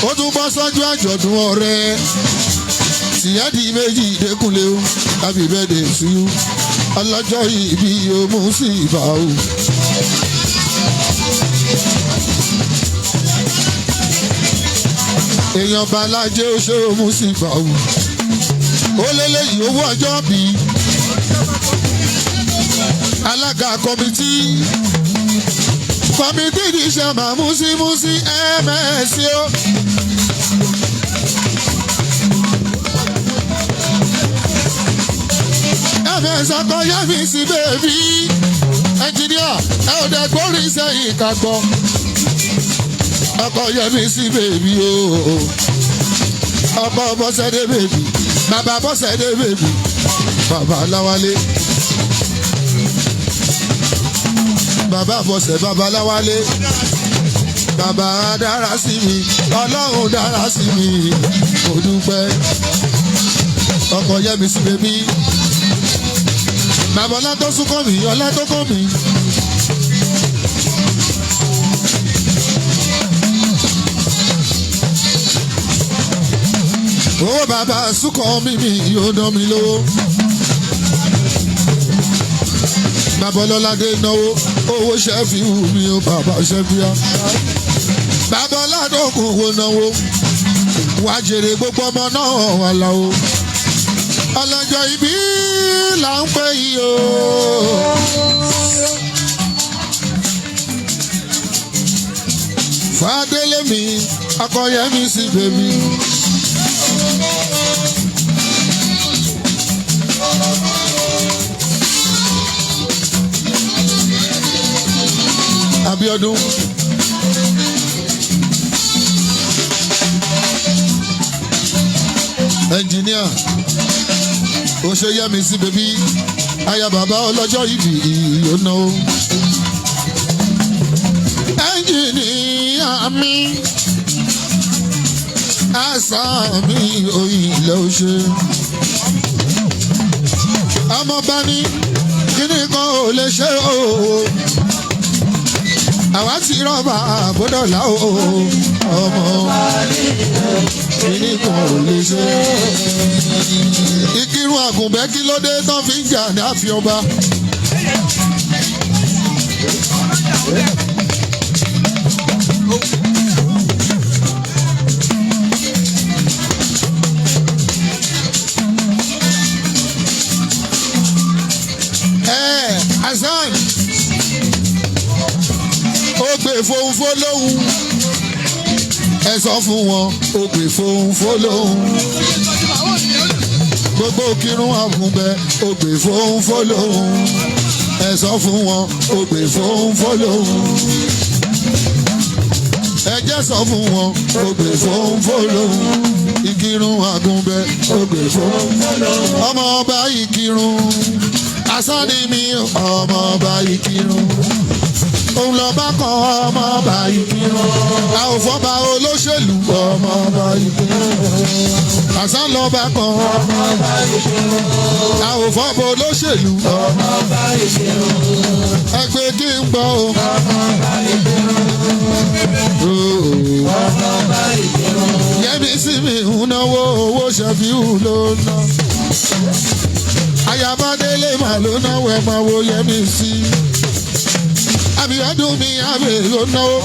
Ó tún bọ́ sọ́jọ́ àjọ̀dún ọ̀rẹ́. Tìyẹ́dì méjì Dékúnlé o. Happy birthday to you. Ọlọ́jọ́ ìbí o Músíbáwù. Èèyàn Bàlájẹ́ ó ṣe o Músíbáwù. Ó lélẹ́yìí owó ọjọ́ bí. Alága kọ́mítì ní ìṣẹ̀mà Músí MS o. Sọ́kọ́ yá mi sí bèbí. Ẹnjìníà ẹ ò dẹ̀ gbórí sẹ́yìn ká gbọ́. Ọkọ̀ yá mi sí bèbí o. Ọkọ̀ Bọ́sẹ̀dé bèbí. Bàbá Bọ́sẹ̀dé bèbí. Bàbá Láwálé. Bàbá Bọ́sẹ̀ bàbá Láwálé. Bàbá dára sí mi. Ọlọ́run dára sí mi. Mo dúpẹ́. Ọkọ̀ yá mi sí bèbí. Bàbá ọlá tó súnkọ́ mi, ọlá tó kọ́ mi. Owó bàbá súnkọ́ mi yóò dán mi lówó. Bàbá ọlọ́ládé náwó, owó ṣẹ́fì wù mí o bàbá ṣẹ́fìá. Bàbá ọládọ́kùn wo náwó, wàá jèrè gbogbo ọmọ náà wà láwo. Ọlọ́jọ́ ìbí là ń pè yìí o. Fádélé mi, Akọ́yẹmí sí bèbí. Abíọ́dún. Ẹnjìníà. Ó ṣe yẹ mi sí bèbí aya bàbá ọlọ́jọ́ ìbí ìyóná o. Ẹnjìníà mi àṣà mi òyìn ilẹ̀ òṣè. Ọmọọba ní kíní kan ò lè ṣe o. Àwa ti rọ́bà àbódọ́là o. Ọmọọba ní kíní kan ò lè ṣe. Ìkírun Àgùnbẹ́ kí ló dé tán fi ń jà ní ààfin ọba. Hasan ó gbè fohùn fólóhùn ẹ sọ fún wọn ó gbè fohùn fólóhùn. Gbogbo Ìkírun Àgùnbẹ́ ó gbè fohùn fólóhùn ẹ sọ fún wọn ó gbè fohùn fólóhùn. Ẹ jẹ́ sọ fún wọn ó gbè fohùn fólóhùn. Ìkírun Àgùnbẹ́ ó gbè fohùn fólóhùn. Ọmọ ọba Ìkírun Hasan ni mi ọmọ ọba Ìkírun. Òun lọ bá kan ọmọ ọba Ìkírun. A ò fọ́ba olóṣèlú ọmọ ọba Ìkírun. Hasan lọ bá kan ọmọ ọba Ìkírun. A ò fọ́ba olóṣèlú ọmọ ọba Ìkírun. Ẹgbẹ́ kí n gbọ́ o. Ọmọ ọba Ìkírun. Ọmọ ọba Ìkírun. Yẹ́mi sí mi ń náwó owó Ṣẹ́fíù ló ná. Ayabadélé mà ló náwó ẹ̀ máa wo Yẹ́mi sí. Abíọ́dún mi àbẹ̀ ló náwó.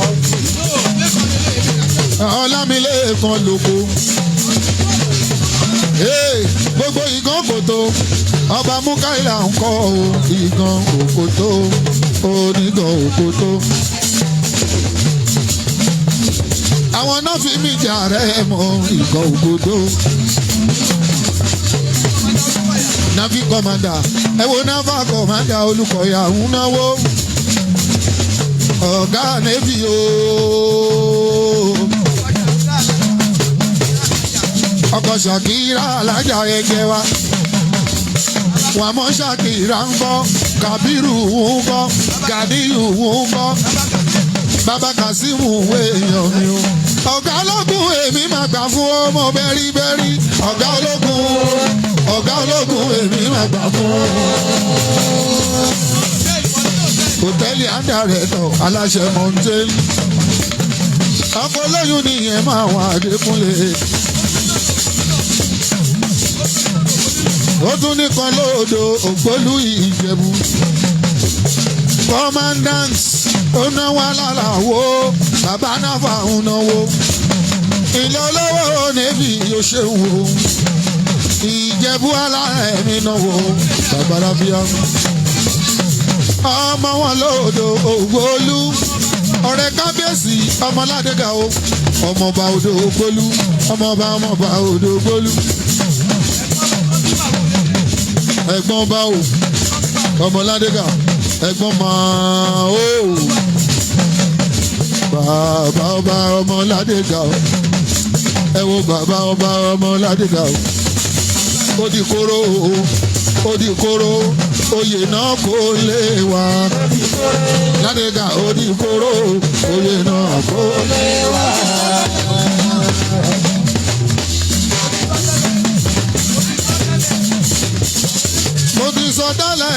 Ọlámilékan lóko. gbogbo ìgàn kòtò ọba Múkáìlà ń kọ́ o ìgàn òkòtò onígàn òkòtò. àwọn náà fi mí jà rẹ̀ mọ́ ìgàn òkòtò. Navi kọ́mándà ẹ wo Nafa kọ́mándà Olùkọ́yà ń náwó ọ̀gá navy ooo. ọkọ̀ Ṣàkírà alájà ẹgbẹ́ wa wà mọ́ Ṣàkírà ń bọ́ Kàbírù ń bọ́ Gàdíyù ń bọ́ bàbá Kàsímù èèyàn mi o. ọ̀gá ológun èmi máa gbà fún ọmọ bẹ́rí ọ̀gá ológun èmi máa gbà fún ọmọ. hòtẹ́ẹ̀lì àdàrẹ̀tọ̀ aláṣẹ mọ̀ntẹ́lì ọkọ̀ olóyún nìyẹn máa wà Adékúnlé. ó tún nìkan lóòdò Ògbólú Ìjẹ̀bú commandant ó náwó alálàwò bàbá Náfà ń náwó ilé olówó navy yóò ṣe wò Ìjẹ̀bú alárẹ̀mí náwó bàbá Rábíà ọmọ wọn lóòdò Ògbólú ọ̀rẹ́ kábíyèsí ọmọ Ládégà o ọmọọba odò Ògbólú ọmọọba odò Ògbólú. ẹ̀gbọ́n bá o ọmọ Ládégà ẹ̀gbọ́n máa o bàbá ọba ọmọ Ládégà o ẹ wo bàbá ọba ọmọ Ládégà o ó di kóró ó di kóró oyè náà kò lè wá Ládégà ó di kóró oyè náà kò lè wá. mo ti sọ tẹ́lẹ̀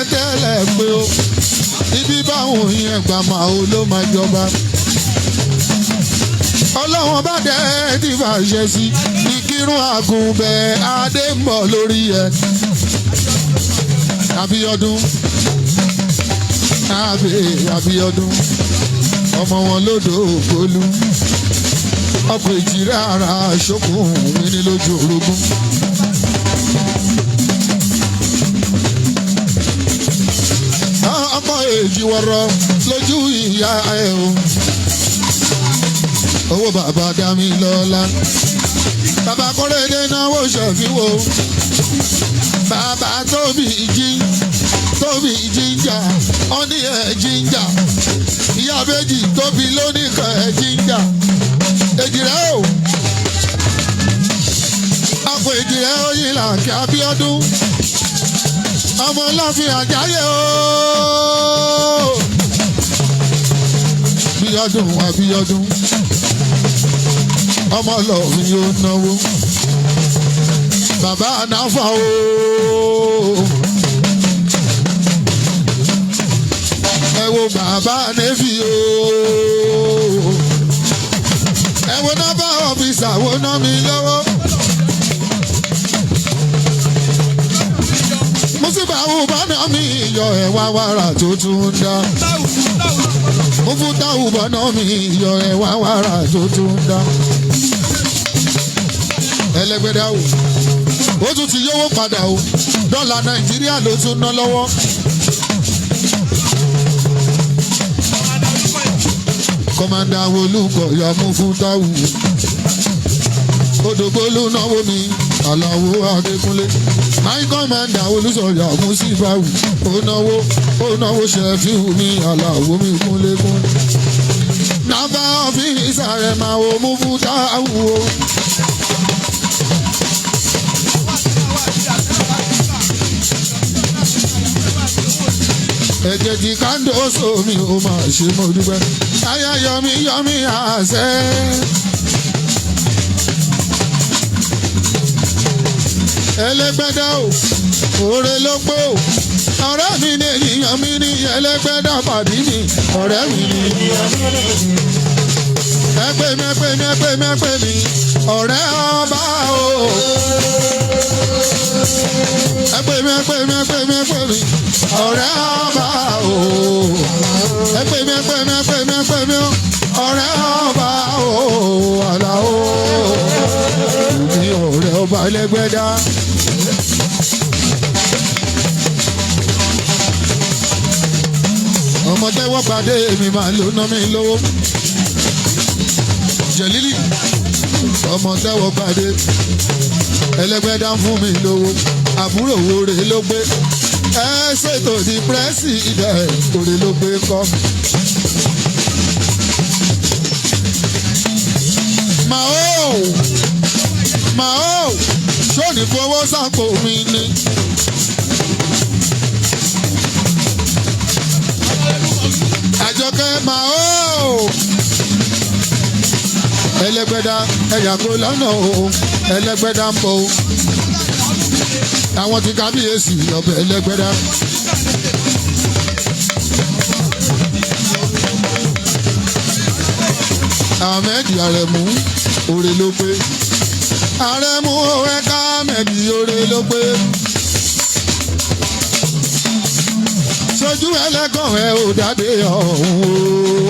pé o ibi báwọn yẹn gbà máa o ló máa jọba. ọlọ́wọ́n bá dẹ́ tí fàṣẹ sí ìkírun àgùnbẹ̀ adé ń bọ̀ lórí ẹ̀. Abíọ́dún ọmọ wọn lódò Ògbólú ọkọ̀ ìjìrẹ́ ara ṣókùn mi ní lójú orogún. ọmọ èjì wọ̀rọ̀ lójú ìyá ẹ̀ o. owó bàbá Dámilọ́lá bàbá Kọ́rẹ́dé náwó ṣẹ̀fíwò bàbá Tóbi jíjà ọ́ní ẹ̀ jíjà ìyá méjì Tóbi lónìkan ẹ̀ jíjà èjìrẹ́ o. àpò èjìrẹ́ oyin làkè Abíọ́dún ọmọ Láfin Àjáyé o. Abíọ́dún ọmọ Ọlọ́run yóò náwó bàbá Náfà o. ẹ wo bàbá Nẹ́fì o. ẹ wo Náfà ọ́fíìsì àwọn náà mi lọ́wọ́. Músíbà wù bọ́nà mi yọ ẹ̀wà wàrà tó tún dá. Mo fún táwù bọ́nà mi yọ ẹ̀wà wàrà tó tún dá. Ẹlẹ́gbẹ́dá o, ó tún ti yówó padà o, dọ́là Nàìjíríà ló tún ná lọ́wọ́. Kọ́mándà Olùkọ́yà mú fún táwù. Òdògbólú náwó mi, Àlàó Adékúnlé. My commander Olùsọ̀yà Músíbáwù ó náwó Ṣẹ̀fíù mi Àlàó mi kúnlékún. Náfà ọ́fíìsì rẹ̀ máa wo mú fún táwù o. ẹ̀jẹ̀ tí kándó sómi ó máa ṣe mo dúpẹ́. ayá yọmí àṣẹ. Ẹlẹ́gbẹ́dá o òre ló pé o ọ̀rẹ́ mi ni èèyàn mi ní Ẹlẹ́gbẹ́dá pàdé mi ọ̀rẹ́ mi ni èèyàn mi ní. ẹgbẹ́ mi ọ̀rẹ́ ọba o. ẹgbẹ́ mi ọ̀rẹ́ ọba o. ẹgbẹ́ mi ọ̀rẹ́ ọba o. Àlàó mi ọ̀rẹ́ ọba ẹlẹ́gbẹ́dá. ọmọ tẹ́wọ́ pàdé mi máa ló ná mi lówó. jẹ̀lílì ọmọ tẹ́wọ́ pàdé ẹlẹ́gbẹ́dá ń fún mi lówó. àbúrò wo rè ló gbé ẹ ṣètò di pírẹ́sì ìdẹ̀ òrè ló gbé kọ́. màó ṣóòní fowó sápò mi ni. àjọkẹ́ màó ẹlẹ́gbẹ́dá ẹ̀yà kó lọ́nà o ẹlẹ́gbẹ́dá ń bọ̀ o. àwọn ti kábíyèsí ọbẹ̀ ẹlẹ́gbẹ́dá. Ahmed Aremu òrè ló pé Aremu òwe ká Ahmed òrè ló pé sojú ẹlẹ́gàn ẹ ò dáde ọ̀hún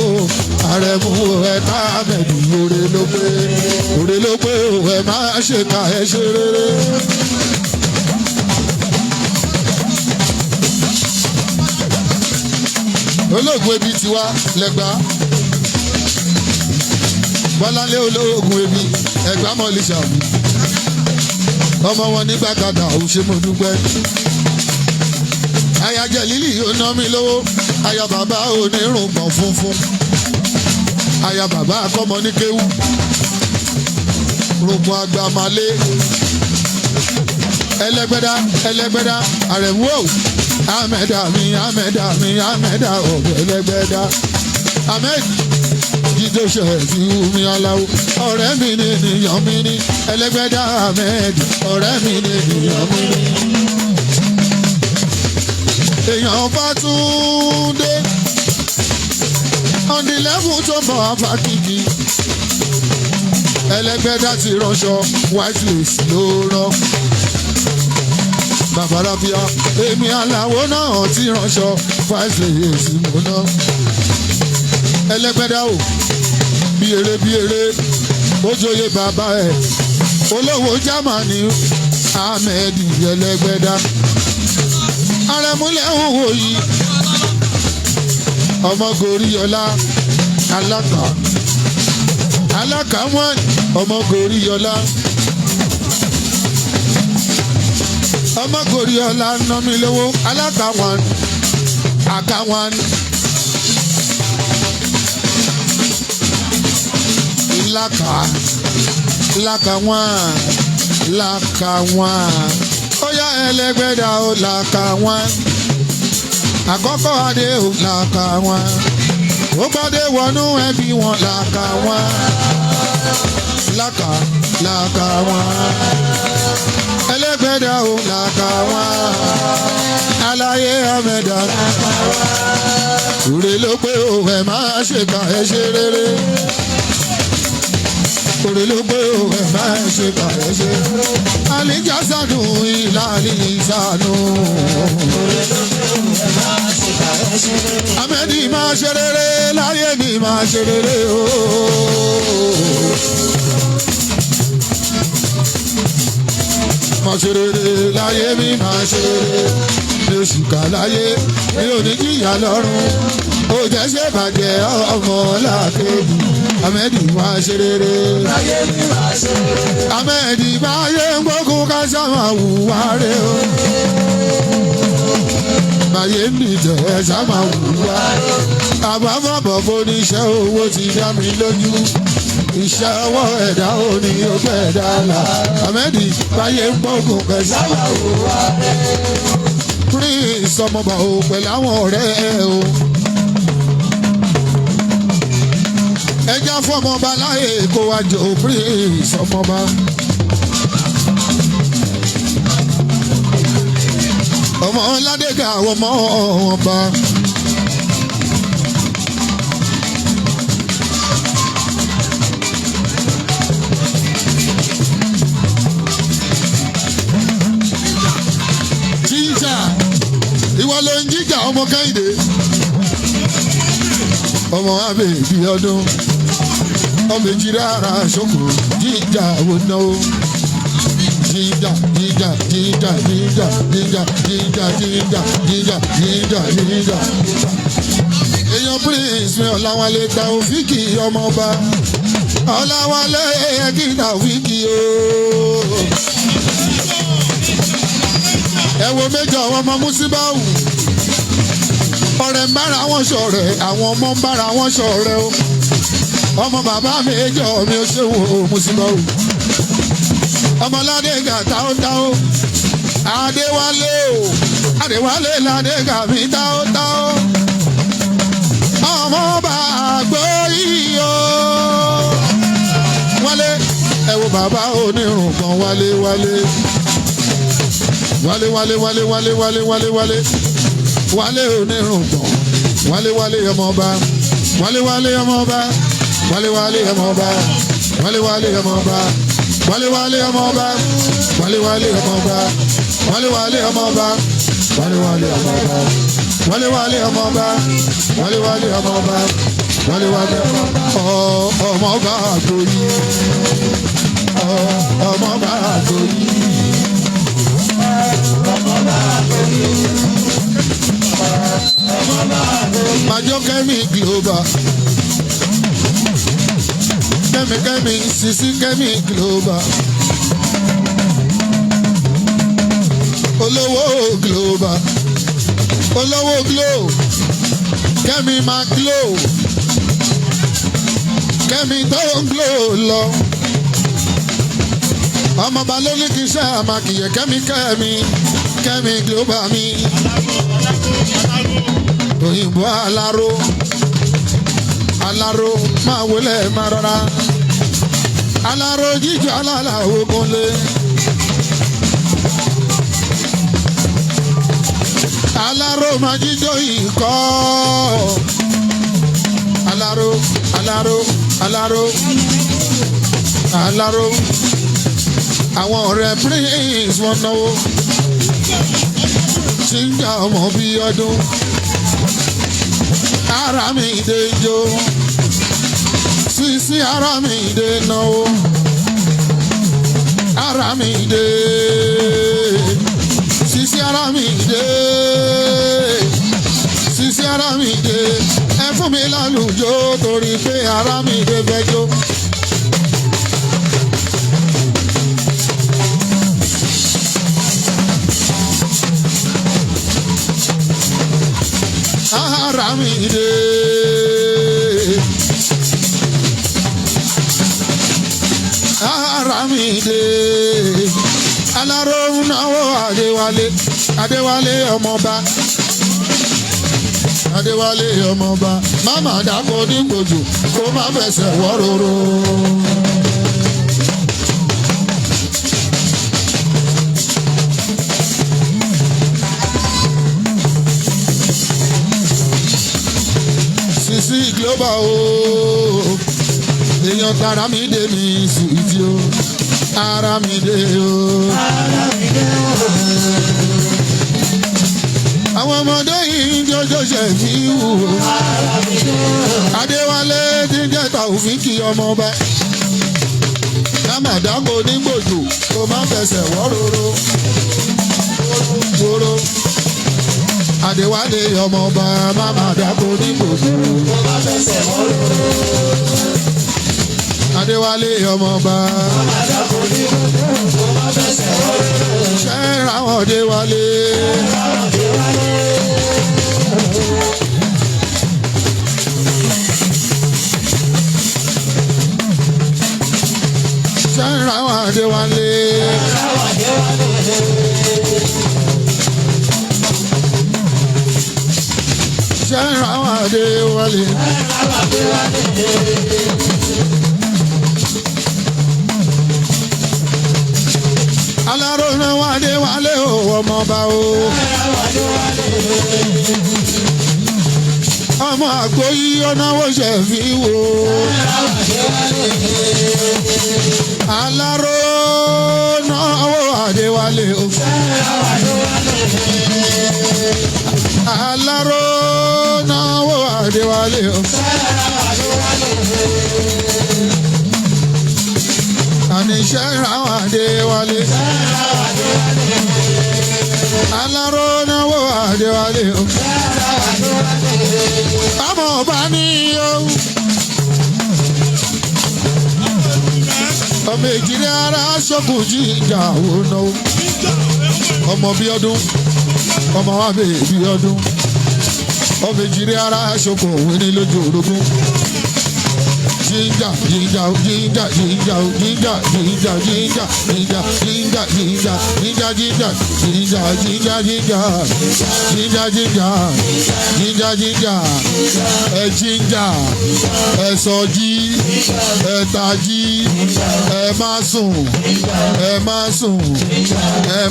o Aremu òwe ká Ahmed òrè ló pé òwe máa ṣe ká ẹ ṣe rere. olóògùn ebi tiwa lẹ́gbà bọ́láńlé olóògùn ebi ẹ̀gbá mọ́lísà ọmọ wọn nígbà kadà ò ṣe mo dúpẹ́. aya Jẹ̀lílì yóò ná mi lówó aya bàbá onírùngbọ̀n funfun aya bàbá akọ́mọ ní kéwú rògbòn àgbàmálé ẹlẹ́gbẹ́dá Àrẹ̀mú o. Ahmed mi Ahmed ọ̀bẹ ẹlẹ́gbẹ́dá Ahmed jíjó ṣe fi wumi aláwo ọ̀rẹ́ mi ni ènìyàn mi ni ẹlẹ́gbẹ́dá Ahmed ọ̀rẹ́ mi ni ènìyàn mi ni. èèyàn Fátúndé on the level tó bọ̀ afákìkì ẹlẹ́gbẹ́dá ti ránṣọ white lace ló rán. Bàbá Rábíà èmi aláwo náà ti ránṣọ fáìsì èsì múná. ẹlẹ́gbẹ́dá o bí eré ó joyè bàbá ẹ̀ olówó Jámánì Ahmed ẹlẹ́gbẹ́dá. Arẹ̀mú lẹ́hùn wò yìí ọmọ Goríyọlá alákà wọn ọmọ Goríyọlá. ọmọ Goríyọlá ná mi lówó alákàwọn àkàwọn làkàwọn ó yá ẹlẹ́gbẹ́dá ó làkàwọn àkọ́kọ́ adé ó làkàwọn ó gbádé wọnú ẹbí wọn làkàwọn làkàwọn ẹlẹ́gbẹ́dá o làkàwọn aláyé Ahmed òrè ló pé o ẹ máa ṣe kà ẹ ṣe rere òrè ló pé o ẹ máa ṣe kà ẹ ṣe àlìjà sànù ìlàlì sànù Ahmed máa ṣe rere láyé mi máa ṣe rere o. Máa ṣe rere láyé mi máa ṣe rere mi ò ṣìkà láyé mi ò ní jìyà lọ́run ó jẹ́ ṣe bàjẹ́ ọmọ làkejì Ahmed máa ṣe rere láyé mi máa ṣe rere Ahmed báyé ń gbógun ká sáma wùwá rẹ o báyé ń dìjọ ẹ sáma wùwá rẹ àbábọ̀bọ̀ fóníṣẹ́ owó ti dá mi lójú. Iṣẹ́ ọwọ́ ẹ̀dá òní ó fẹ́ dára. Ahmed báyé ń gbógun kẹsàn-án àwòwá rẹ̀. Prince ọmọọba ò pẹ̀lú àwọn ọ̀rẹ́ o. Ẹja fọmọba láyé kó wá jọ Prince ọmọọba. Ọmọ Ládégà ọmọ ọba. Ìwọ ló ń jíjà ọmọ Kẹ́hìndé ọmọ Abẹ́bí ọdún ọmọ èjì rárá ṣòkò jíjà òun náà jíjà jíjà jíjà jíjà jíjà jíjà jíjà jíjà jíjà jíjà. èèyàn prince mi Ọláwálé Taofiki ọmọọba Ọláwálé kí Taofiki ooo. ẹ wo méjì àwọn ọmọ Musibau ọ̀rẹ́ ń bára wọn ṣọ̀rẹ́ àwọn ọmọ ń bára wọn ṣọ̀rẹ́ o ọmọ bàbá méjì mi ò ṣe wo Musibau ọmọládé gà táótáó Adéwálé o Adéwálé ládé gà mí táótáó ọmọ bá gbóyè o Wálé ẹ wo bàbá onírun kan Wálé Wálé Wálé Wálé Wálé Wálé Wálé Wálé Wálé Wálé onírun kan Wálé Wálé ọmọọba Wálé Wálé ọmọọba Wálé Wálé ọmọọba Wálé Wálé ọmọọba Wálé Wálé ọmọọba Wálé Wálé ọmọọba Wálé Wálé ọmọọba Wálé Wálé ọmọọba Wálé Wálé ọmọọba Wálé Wálé ọmọọba Wálé Wálé ọmọọba àgbòyí ọmọọba àgbòyí ọmọọba àgbòyí ọmọọba àgbòyí. Majọ Kẹ́mi Global Kẹ́mi Sisi Kẹ́mi Global olówó Global olówó Glo Kẹ́mi máa Glo Kẹ́mi tó ń Glo lọ ọmọọba ló ní kí iṣẹ́ àmàkìyẹ Kẹ́mi Global mi òyìnbó aláró máa wọlé máa rọra aláró jíjọ alálà ogunlé aláró máa jíjọ ìkọ́ aláró àwọn ọ̀rẹ́ prince wọn náwó tí ń jà ọmọ bíi ọdún. Aramide jó Sisi Aramide náwó Aramide Sisi Aramide Sisi Aramide ẹ fún mi lálùjọ torí pé Aramide fẹ́ jó. Aramide Aramide aláró náwó Adéwálé ọmọọba Adéwálé ọmọọba máma dàpọ̀ nígbòjò kó má fẹsẹ̀ wọ́ róró. Sisi Global o èèyàn Aramide ní sùúrù o Aramide o. àwọn ọmọdé yìí ń jọjọ ṣe fi wù o Adéwálé ti ń jẹ́ Taofiki ọmọọba lámàdàgbò nígbòjò kó má fẹsẹ̀ wọ́ róró. Adéwálé ọmọọba máma dàgbò nígbòjò kó má fẹsẹ̀ wọ́ róró. Adéwálé ọmọọba máma dàgbò nígbòjò kó má fẹsẹ̀ wọ́ róró. ṣé ráwọn Adéwálé. ṣé ráwọn Adéwálé. ṣé ráwọn Adéwálé. aláró náà wá Adéwálé o ọmọọba o. ọmọ àgbóyí ọ̀nàwó ṣe fi wò. aláró náà wó Adéwálé o. aláró náà wó Adéwálé o. àní Ṣẹ́ráwá Adéwálé. Aláró náwó Adéwálé o. Ọmọ ọba ní o. Ọmọ èjìrí ara ṣọ́kùn jíjà ò náwó. Ọmọ bí ọdún. Ọmọ wa bèè bí ọdún. Ọmọ èjìrí ara ṣọ́kùn òwe ní lójú orogún. Jinja, jinja, jinja, jinja, jinja, jinja, jinja, jinja, jinja, jinja, jinja, jinja, jinja, jinja, jinja, jinja, jinja, jinja, jinja, jinja, sọjí, tají, má sùn, má sùn,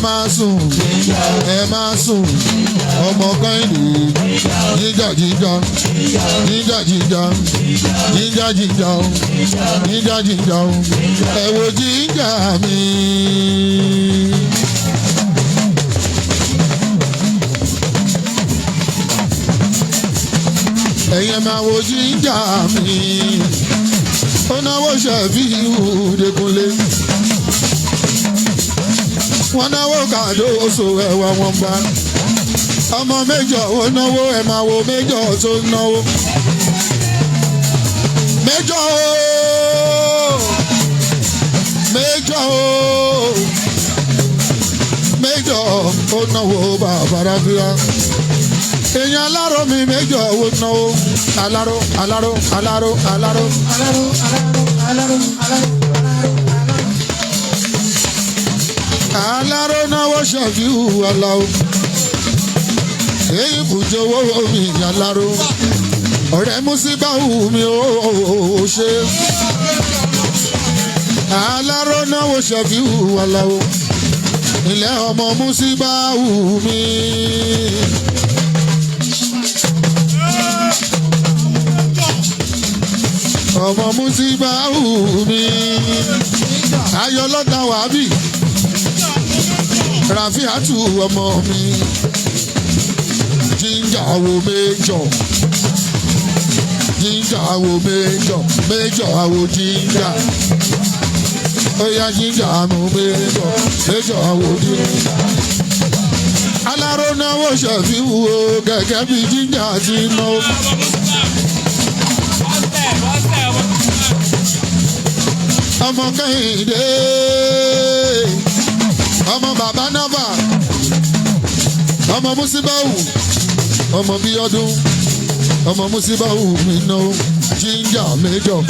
má sùn, má sùn, ọmọ Kẹ́hìndé, jinja, jinja, jinja, jinja, jinja, jinja. Jinja jinja o, ẹ wo jinja mi. Ẹ̀yin máa wo jinja mi. Ó náwó Ṣẹ̀fíù Dékúnlé. Wọ́n náwó Kàdóso ẹ̀wà wọn bá. Ọmọ Méjọ̀ ó náwó ẹ̀ máa wo Méjọ̀ tó náwó. Méjọ̀ o, Méjọ̀ o, Méjọ̀ ó náwó bàbá Ráfíà. Èèyàn Aláró mi Méjọ̀ ó náwó. Aláró, Aláró, Aláró, Aláró, Aláró, Aláró, Aláró. Aláró náwó Ṣẹ̀fíù Aláò. Èyí bùjọ owó mi Aláró. Ọ̀rẹ́ Músíbáwù mi ò ṣe. Aláró náwó Ṣẹ̀fíù Aláò. Ilé ọmọ Músíbáwù mi. Ọmọ Músíbáwù mi. Ayọ̀lọ́ta Wàhábì. Ràfíàtù ọmọ mi. Jinja wo Méjọ̀. Jinja wo Méjọ̀, Méjọ̀ wo jinja. Oya jinja mo Méjọ̀, Méjọ̀ wo jinja. Aláró náwó Ṣẹ̀fíù o gẹ́gẹ́ bí jinja ti ná. Ọmọ Kẹ́hìndé, ọmọ bàbá Nọ́bà, ọmọ Músíbáwù, ọmọ bí ọdún. Ọmọ Músíbáwù mi ná jinja Méjọ̀.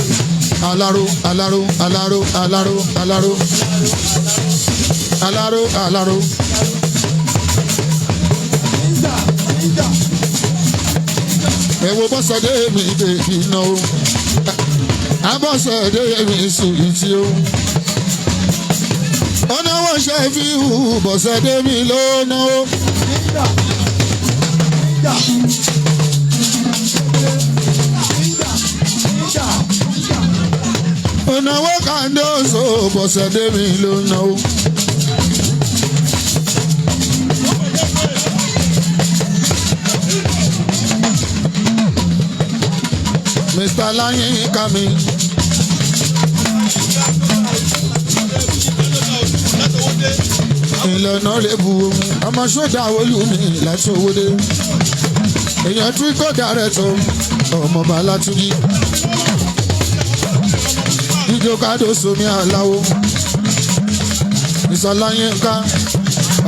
Aláró, Aláró, Aláró, Aláró, Aláró, Aláró, Aláró. Ẹ wo Bọ́sẹ̀dé mi bèbí ná o. Abọ́sẹ̀dé mi sùn tí o. Ó náwó Ṣẹ̀fíù Bọ́sẹ̀dé mi ló ná o. Onáwó Kàdóso Bọ́sẹ̀dé mi ló náwó. Mr. Láyínká mi. Ìlànà lè bu omi. Ọmọ sódà olú mi láti Owódé. Èèyàn tún kó dàrẹ́ tó. Ọmọ Bàlátúnjí. Ijó Kàdóso mi Aláwo. Mr. Láyínká.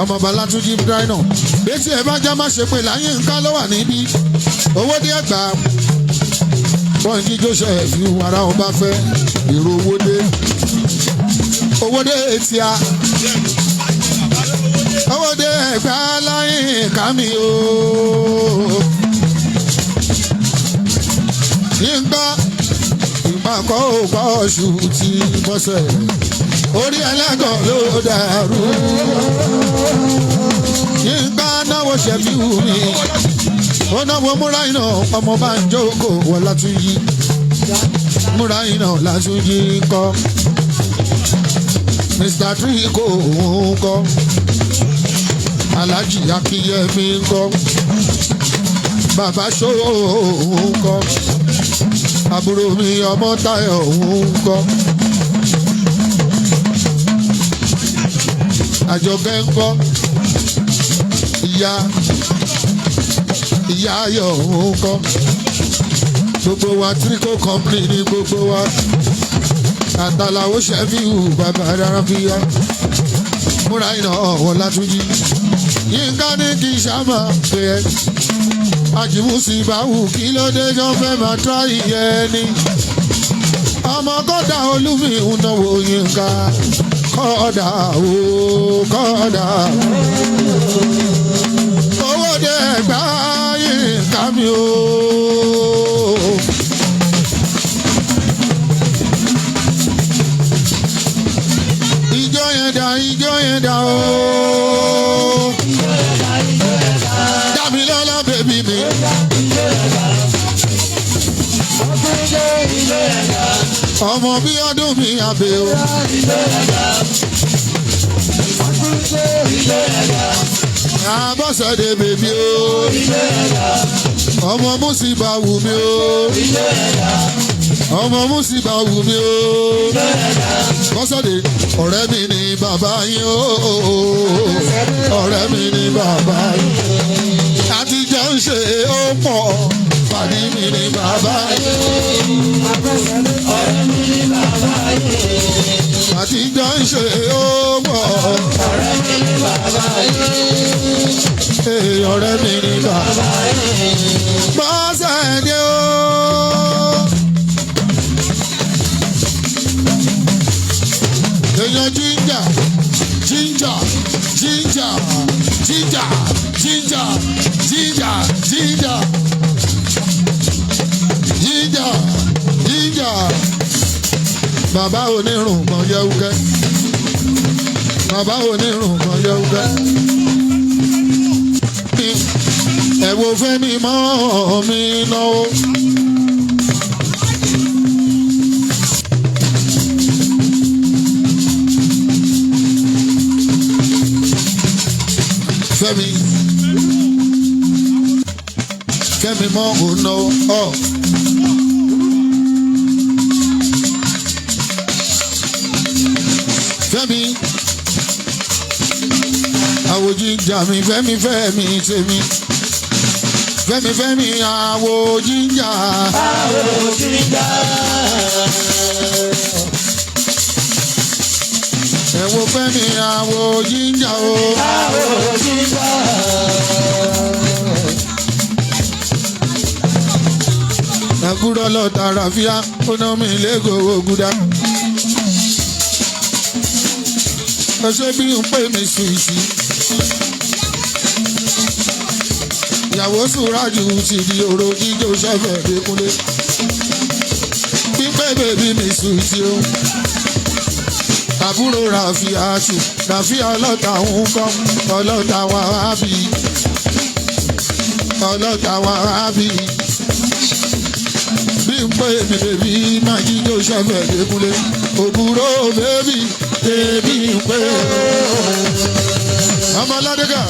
Ọmọ Bàlátúnjí Dráínà. Bétí ẹ bá já má ṣe pé Láyínká ló wà níbí. Owódé Ẹ̀gbá. Wọ́n ń jíjó Ṣẹ̀fíù ara ọba fẹ́. Èrò Owódé. Owódé tíá. Owódé Ẹ̀gbá Láyínká mi o. Yínká. Ìpàkọ́ òpá ọ̀ṣù ti Bọ́sẹ̀. Orí ẹlẹ́gàn ló dàrú. Yínká náwó Ṣẹ̀fíù mi. Ó náwó Múráìnà ọmọ bá ń jókòó wọ Látúnjí. Múráìnà Látúnjí kọ́. Mr. Trico òun kọ́. Alhaji Akínyẹmí kọ́. Bàbá Ṣó òun kọ́. Àbúrò mi ọmọ Táyọ̀ òun kọ́. Àjọkẹ́ ń kọ́ ìyá ayọ̀ ń kọ́ gbogbo wa Trico company ní gbogbo wa àtàlàwọ̀ ṣẹ́fíù bàbá Ráfíà múra iná ọ̀wọ́ Látúnjí Yínká ní kí sàmà pé ẹ àjìmúsì báwù kí ló dé jọ fẹ́ máa tra ìyẹn ni ọmọ kọ́dà olúmi ń náwó Yínká kọ́dà o kọ́dà owó dé ẹgbà Yínká mi o. Ijó yẹn dá o. Dámilọ́lá bèbí mi. Ọmọ bí ọdún mi àbẹ̀ o. Abọ́sẹ̀dé bèbí o. Ọmọ Músíbà wù mí o. Ọmọ Músíbà wù mí o. Bọ́sẹ̀dé ọ̀rẹ́ mi ni bàbá yín o. Ọ̀rẹ́ mi ni bàbá yín. Àtijọ́ ń ṣe ó pọ̀. Fàdí mi ni bàbá yín. Ọ̀rẹ́ mi ni bàbá yín. Àtijọ́ ń ṣe ó pọ̀. Ọ̀rẹ́ mi ni bàbá yín. Ọ̀rẹ́ mi ni bàbá yín. Bọ́sẹ̀dé o. Èèyàn ginger bàbá onírun kan yẹ́wúkẹ́ bàbá onírun kan yẹ́wúkẹ́ ẹ̀wò Fẹ́mi mọ́ mi náwó. Fẹ́mi mọ́ òun náwó ọ̀. Fẹ́mi àwòjíjà mi Fẹ́mi tèmi Fẹ́mi àwòjíjà. Ẹ wo Fẹ́mi àwòjíjà o. Ẹ̀kúrọ̀ lọ́ta Ráfíà ó ná mi lẹ́gọ̀ọ́ ògùdá. Ẹṣẹ́ bí ń pè mí sùìsì. Ìyàwó Sùrájù ti di oró jíjó ṣẹ́fẹ̀ dékúnlé. Pípẹ́ bèbí mi sùìsì o. Àbúrò Ráfíà ọlọ́ta ń kọ́ ọlọ́ta wà á bì. Ọlọ́ta wà á bì. Bí ń pè mí bèbí máa jíjó ṣẹ́fẹ̀ dékúnlé. Òbúrò bèbí ń pè. Ọmọ Ládégà.